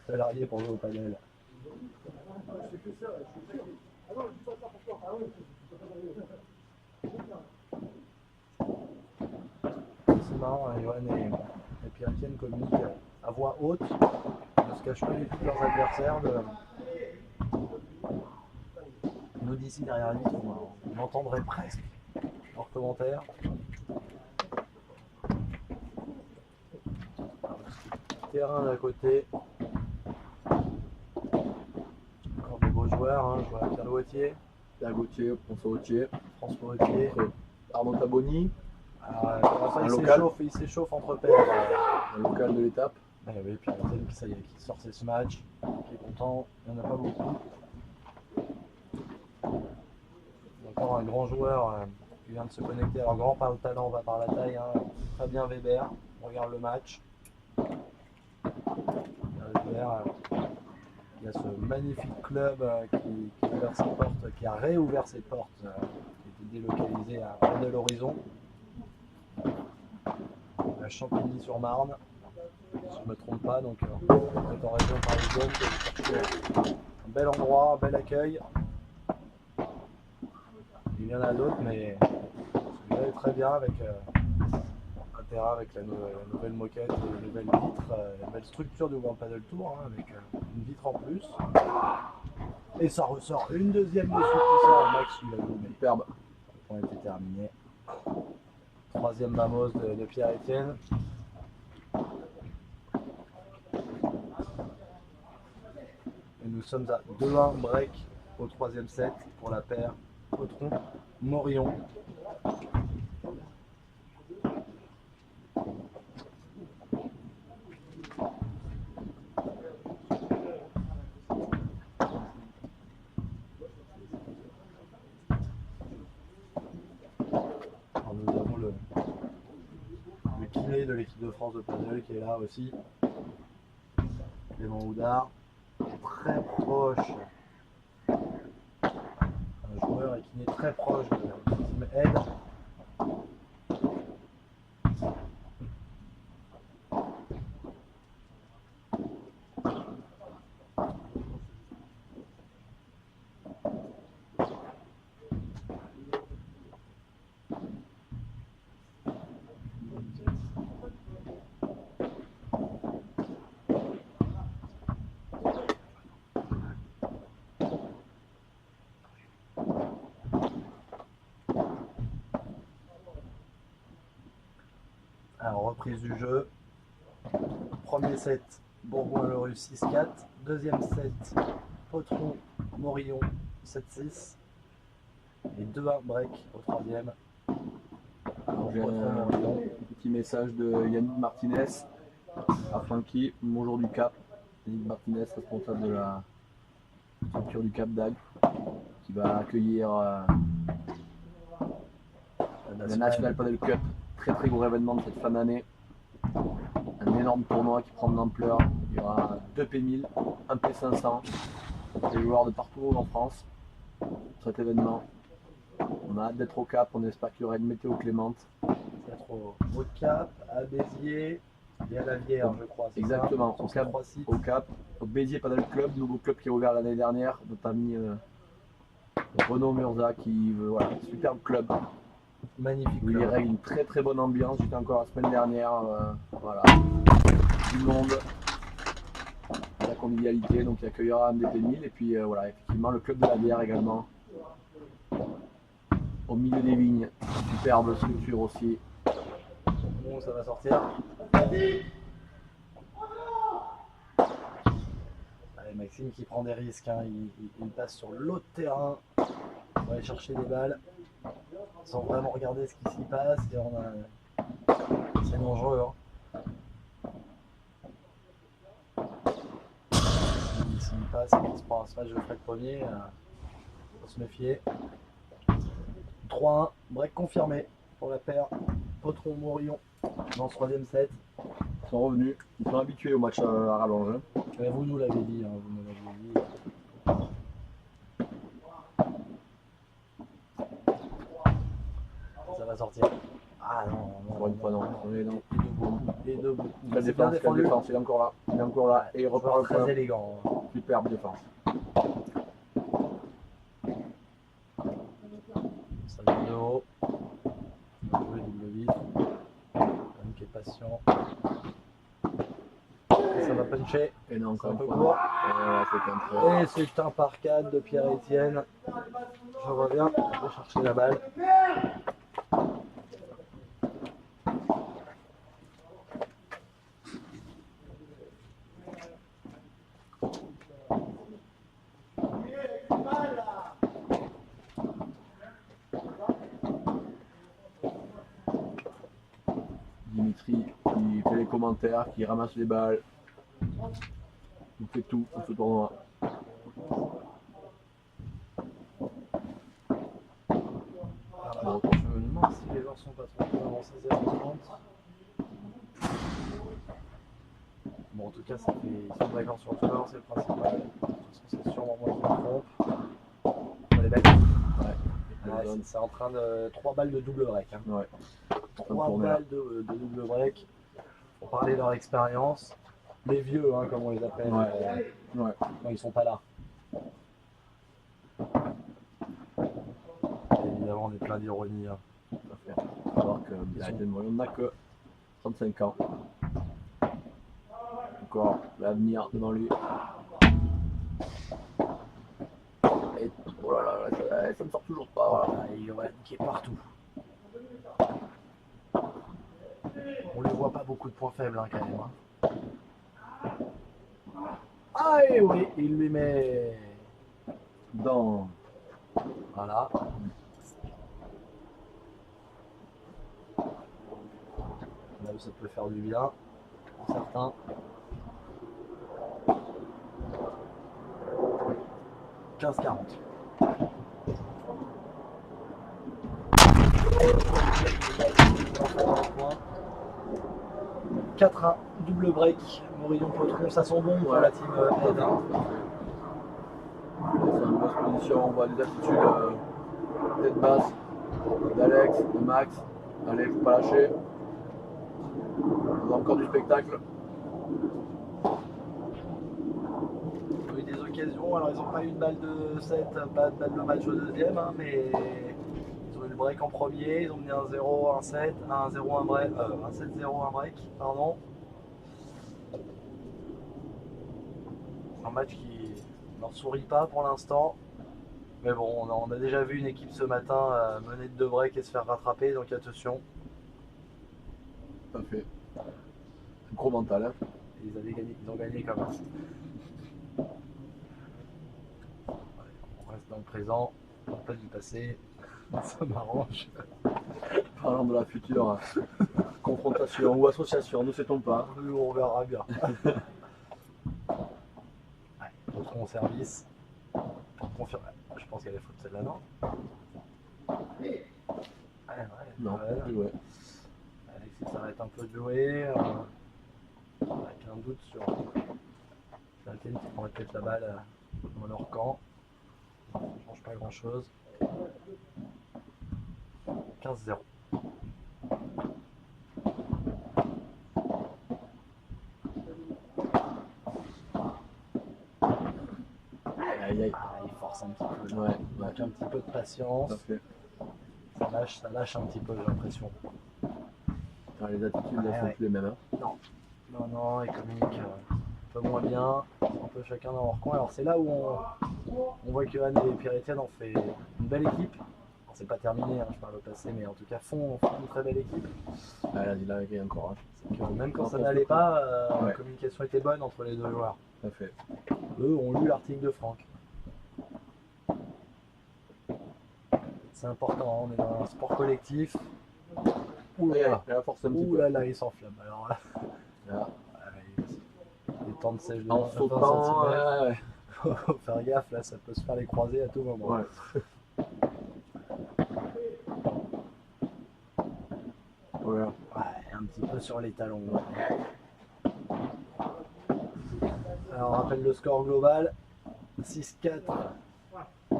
salariés pour jouer au padel? C'est marrant, Johan et Pierre Etienne communiquent à voix haute, ne se cachent pas du tout de leurs adversaires. Nous d'ici derrière lui, on entendrait presque leurs commentaires. Terrain d'à côté. Encore de beaux joueurs, je vois Pierre Gauthier, Pierre Gauthier, François Gauthier, François Gauthier. Arnaud Taboni, Alors, un local. il s'échauffe entre pairs. un local de l'étape. Oui, Pierre Gauthier qui sort ce match, qui est content, il n'y en a pas beaucoup. Encore un grand joueur qui vient de se connecter. Alors grand par le talent, va par la taille. Fabien Weber, on regarde le match. Weber, il y a ce magnifique club qui a ouvert ses portes, qui a réouvert ses portes, qui était délocalisé à Bordel Horizon, à Champigny-sur-Marne, si je ne me trompe pas, donc on est en région parisienne. Un bel endroit, un bel accueil. Il y en a d'autres, mais celui-là est très bien avec un terrain avec la nouvelle moquette, les nouvelles vitres, la belle structure du World Padel Tour, avec une vitre en plus. Et ça ressort une deuxième de suite qui sort. Max, il a vu, mais Superbe. on était terminé. Troisième Mamos de Pierre-Etienne. Et nous sommes à 2-1 break au troisième set pour la paire Potron-Morillon. Alors, nous avons le kiné de l'équipe de France de paddle qui est là aussi. Clément Houdard, très proche. Un joueur et kiné très proche de Team Ed. Alors, reprise du jeu. Premier set, Bourgoin-Lerus 6-4. Deuxième set, Potron-Morillon 7-6. Et 2-1 break au troisième. Alors, J'ai un Potron-Morillon. petit message de Yannick Martinez à Francky, bonjour du Cap. Yannick Martinez, responsable de la structure du Cap d'Agde, qui va accueillir le National Paddle Cup. Très très gros événement de cette fin d'année. Un énorme tournoi qui prend de l'ampleur. Il y aura 2 P1000, un P500. Des joueurs de partout en France pour cet événement. On a hâte d'être au Cap, on espère qu'il y aura une météo clémente. Être au Cap, à Béziers et à la Vierre, je crois. c'est ça Exactement, Sur au ces Cap, trois sites. au Cap, au Béziers Paddle Club, nouveau club qui est ouvert l'année dernière, notre ami Renaud Murza qui voilà, superbe club. Magnifique. Où il club. règle une très très bonne ambiance. J'étais encore la semaine dernière, voilà, du monde, la convivialité, donc il accueillera un DP1000 et puis voilà, effectivement le club de la bière également, au milieu des vignes, superbe structure aussi. Bon, ça va sortir. Allez, Maxime qui prend des risques, hein. Il passe sur l'autre terrain pour aller chercher des balles sans vraiment regarder ce qui s'y passe. Et c'est dangereux. Hein. S'il passe et qu'il se prend un smash de Fred premier, faut se méfier. 3-1, break confirmé pour la paire Potron-Morillon dans ce troisième set. Ils sont revenus, ils sont habitués au match à rallonge. Hein. Vous nous l'avez dit, hein, vous nous l'avez dit. Ça va sortir. Ah non, Encore une fois, non. On est dans Et debout. la C'est bien défense, défendu. il est encore là. Il est encore là et il repart le Très point. élégant. Hein. Superbe défense. Ça vient de haut. On va jouer double vitre. L'homme qui est patient. Et ça va puncher. Et non, encore C'est un une peu fois. court. Voilà, c'est un peu. Et c'est un par 4 de Pierre-Etienne. Je reviens, je vais chercher la balle. Dimitri qui fait les commentaires, qui ramasse les balles. Il fait tout pour ce tournoi. Alors, je me demande si les joueurs sont pas trop avant 16h30. Bon, en tout cas, ça fait... ils sont d'accord sur le score, c'est le principal. De toute façon, c'est sûrement moi qui me trompe. On les bêtes. Ouais, c'est en train de 3 balles de double break. Hein. Ouais. 3 balles de double break pour parler de leur expérience. Les vieux, hein, comme on les appelle, Ouais. quand ils sont pas là. Et évidemment, on est plein d'ironie. Hein. Tout à fait. Il faut savoir que on n'a que 35 ans. Encore l'avenir devant lui. Oh là là, ça ne sort toujours pas. Voilà. Voilà, et Johan qui est partout. On ne lui voit pas beaucoup de points faibles hein, quand même. Ah et oui, il lui met. Dans. Voilà. Là où ça peut faire du bien pour certains. « 15-40. » 4-1, double break, Morillon Potron, ça sent bon pour la team Ed. Hein. C'est une bonne position, on voit des attitudes tête basse d'Alex, de Max. Alex, pas lâché. On a encore du spectacle. Ils ont eu des occasions, alors ils n'ont pas eu de balle de 7, pas de balle de match au deuxième, hein, mais ils ont eu le break en premier, ils ont mené 1-0, 1-7, 1-0, 1 break, 1-7-0, 1 break, pardon. Un match qui ne leur sourit pas pour l'instant. Mais bon, on a déjà vu une équipe ce matin mener de 2 breaks et se faire rattraper, donc attention. Tout à fait. Gros mental. Hein. Ils ont gagné quand même. On reste dans le présent, on ne pas du passé, ça m'arrange. Parlant de la future confrontation ou association, ne sait-on pas. Nous, on verra bien. Potron au service. Je pense qu'elle est faute celle-là, non? Ouais, Non, ouais. plus joué. Alexis s'arrête un peu de jouer. Avec un doute sur la team qui pourrait peut-être la balle dans leur camp. Ça ne change pas grand-chose. 15-0. Aïe aïe. Ah, il force un petit peu. Ouais, Il manque un petit peu de patience. tout à fait. Ça lâche un petit peu, j'ai l'impression. Enfin, les attitudes elles Ouais, sont ouais. plus les mêmes. Hein. Non, ils communiquent un peu moins bien, un peu chacun dans leur coin. Alors c'est là où on voit que Anne et Pierre-Etienne ont fait une belle équipe. Bon, c'est pas terminé, hein, je parle au passé, mais en tout cas font une très belle équipe. Ah, là, il a gagné encore. Hein. C'est que même quand ça n'allait pas, la Ouais. communication était bonne entre les deux joueurs. Tout à fait. Eux ont lu l'article de Franck. C'est important, hein, on est dans un sport collectif. Ouh Et là là, force un petit ouh peu. là, là, il s'enflamme. Alors là, Là. les temps de sèche de En 20 sautant, centimètres. ouais. Faut faire gaffe, là, ça peut se faire les croisés à tout moment. Ouais. Voilà. Ouais, un petit peu sur les talons. Alors, on rappelle le score global 6-4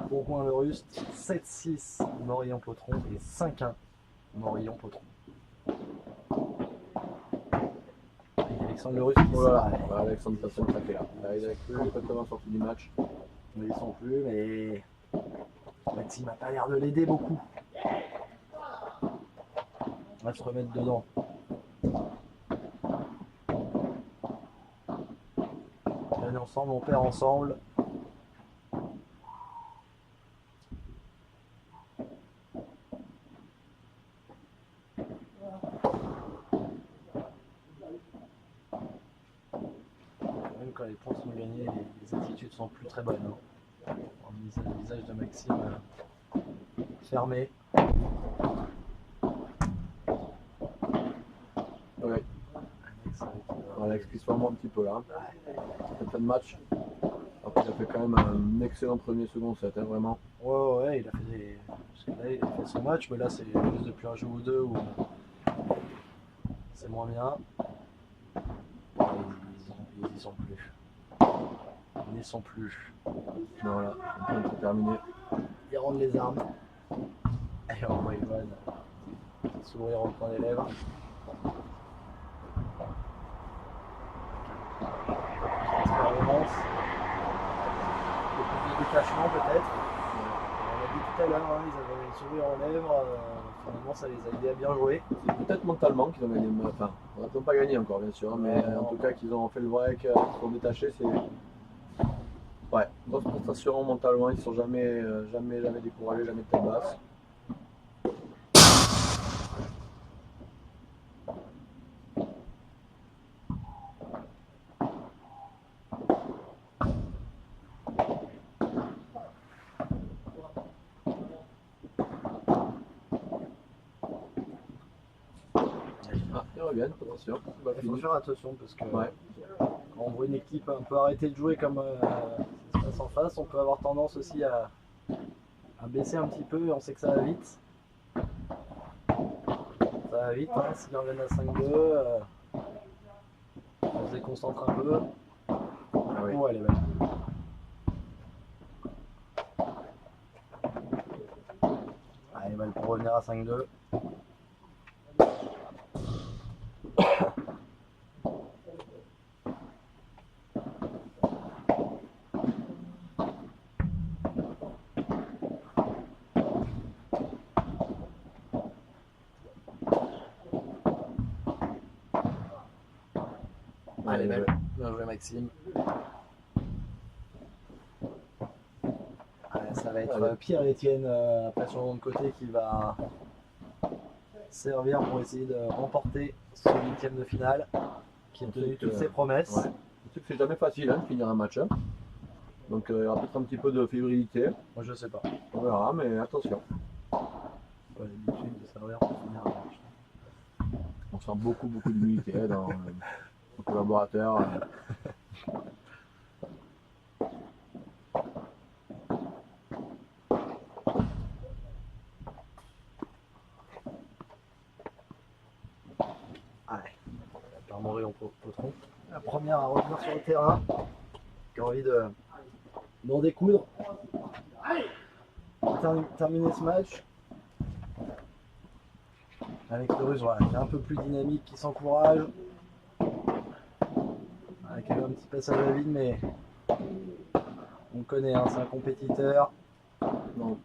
Bourgoin-le-Ruste, 7-6 Morillon-Potron et 5-1 Morillon-Potron. Et Alexandre Le Ruste qui Voilà. s'arrête. Voilà, Alexandre Tasson qui est là. Là, il est complètement sorti du match. Mais ils sont plus, mais Maxime n'a pas l'air de l'aider beaucoup. On va se remettre dedans. On gagne ensemble, on perd ensemble. Même quand les points sont gagnés, les attitudes sont plus très bonnes. Hein. Le visage de Maxime fermé. Ouais. Alex qui se forme un petit peu là. Cette fin de match. Après, il a fait quand même un excellent premier second set, hein, vraiment. Ouais, il a fait parce que là, il a fait son match, mais là, c'est juste depuis un jeu ou deux où c'est moins bien. Ils y sont plus. Ils n'y sont plus. Voilà, c'est terminé. Ils rendent les armes. Et on voit Ivan sourire au coin des lèvres. Expérience. Le plus de détachement peut-être. On l'a dit tout à l'heure, hein, ils avaient le sourire aux lèvres. Finalement, ça les a aidés à bien jouer. C'est peut-être mentalement qu'ils ont gagné. Enfin, ils n'ont pas gagné encore, bien sûr, mais en tout cas qu'ils ont fait le break, qu'ils sont détachés, c'est. Ouais, Grosse prestation mentalement, ils ne sont jamais découragés, jamais de tête basse. Ah, ils reviennent, attention. Bah, Il faut fini. faire attention parce que Ouais. quand on voit une équipe un peu arrêter de jouer comme ça se passe en face, on peut avoir tendance aussi à baisser un petit peu et on sait que ça va vite. Ça va vite, hein, s'ils reviennent à 5-2, on se déconcentre un peu. Ah oui. Oh, elle est belle. Allez, balle pour revenir à 5-2. Elle est belle. Bien joué, Maxime. Ouais, ça va être Pierre-Etienne après sur le côté qui va servir pour essayer de remporter ce 8e de finale qui a tenu toutes ses promesses. Ouais. Je sais que c'est jamais facile hein, de finir un match. Hein. Donc il y aura peut-être un petit peu de fébrilité. Moi je sais pas. On verra, mais attention. Pas l'habitude de servir pour finir un match. On sent beaucoup d'humilité dans nos collaborateurs. Allez, par Moré en potron. La première à revenir sur le terrain, qui a envie d'en découdre. Terminer ce match avec le Russe, voilà, qui est un peu plus dynamique, qui s'encourage. Avec un petit passage à vide, mais on le connaît, hein, c'est un compétiteur. Non.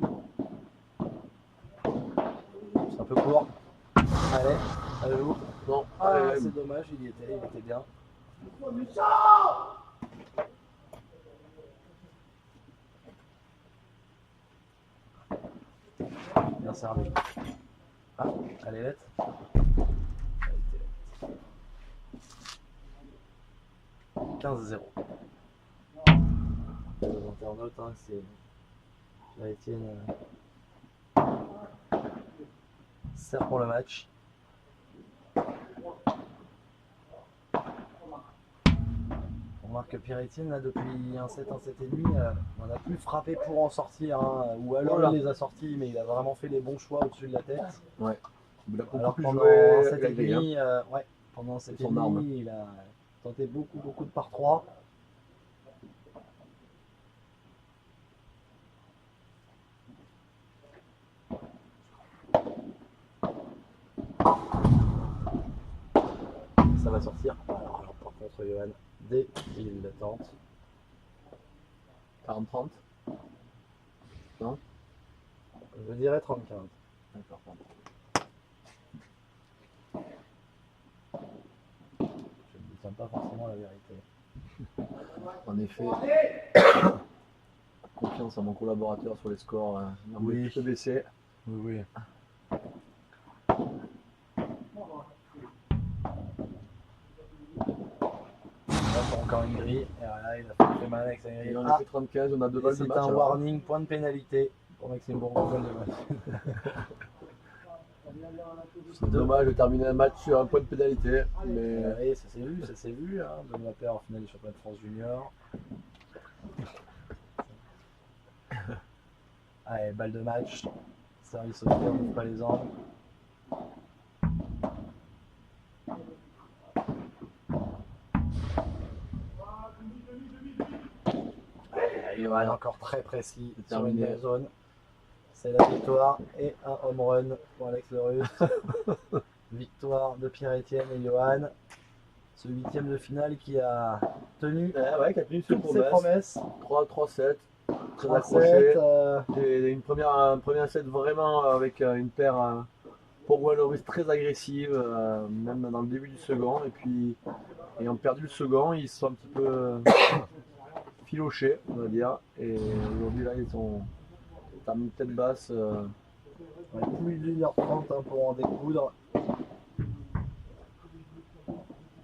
C'est un peu court. Allez, à joue. Non. Ah, Allez, c'est dommage, il était bien. Bien servi. Ah, elle est lettre. 15-0. Les internautes, hein, c'est la Etienne sert pour le match. On remarque que Pierre-Etienne, là, depuis un 7, 1,5, on n'a plus frappé pour en sortir, hein, ou alors Voilà. il les a sortis, mais il a vraiment fait les bons choix au-dessus de la tête. il a beaucoup Alors plus pendant joué un 7 la grille, hein. et demi, ouais, pendant 7 et Son arme. demi, il a tenté beaucoup de par 3. Ça va sortir. Alors par contre, Johan, dès qu'il le tente, 40-30. je dirais 30-15. D'accord. Je ne détiens pas forcément la vérité. En effet, confiance à mon collaborateur sur les scores. Il Oui. oui. Se baisser. Oui. Là, encore une grille. Et voilà, il a fait mal avec sa grille. Et on Ah, a fait 35, on a deux et balles de c'est match. un alors. warning, point de pénalité pour Maxime Bourgoin de match. C'est dommage de terminer un match sur un point de pénalité. Mais Oui, ça s'est vu, hein, Benoît Paire en finale du championnat de France junior. Allez, balle de match, service au pied, on n'ouvre pas les angles. Johan encore très précis C'est sur une terminé. belle zone. C'est la victoire et un home run pour Alex Le Russe. Victoire de Pierre-Etienne et Johan. Ce 8e de finale qui a tenu ouais, qui a tenu ses toutes ses promesses. 3-3-7. Très 3-7, accroché. Et un premier set vraiment avec une paire pour Walloris très agressive, même dans le début du second. Et puis, ayant perdu le second, ils se sont un petit peu filoché, on va dire. Et aujourd'hui, là, ils sont terminés tête basse. Ouais, plus d'1h30 hein, pour en découdre.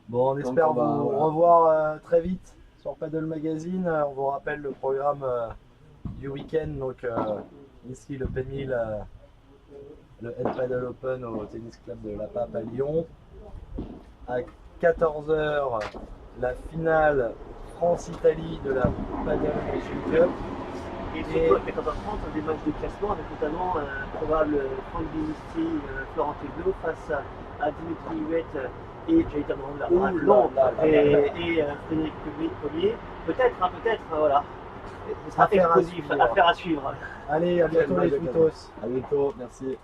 Bon, on Donc, espère on va, vous voilà. revoir très vite sur Paddle Magazine. On vous rappelle le programme du week-end. Donc, ici, le P1000, le Head Paddle Open au Tennis Club de La Pape à Lyon. À 14h, la finale France-Italie de la Paddle Nation Cup. Et surtout à 14h30, des matchs de classement avec notamment un probable Franck Dinisti, Florent Teglo face à Dimitri Huet et j'allais dire non, et Frédéric Collier. Peut-être, voilà. Ce sera Affaire à explosif, suivre. affaire à suivre. Allez, à bientôt les Twitos. À bientôt, merci.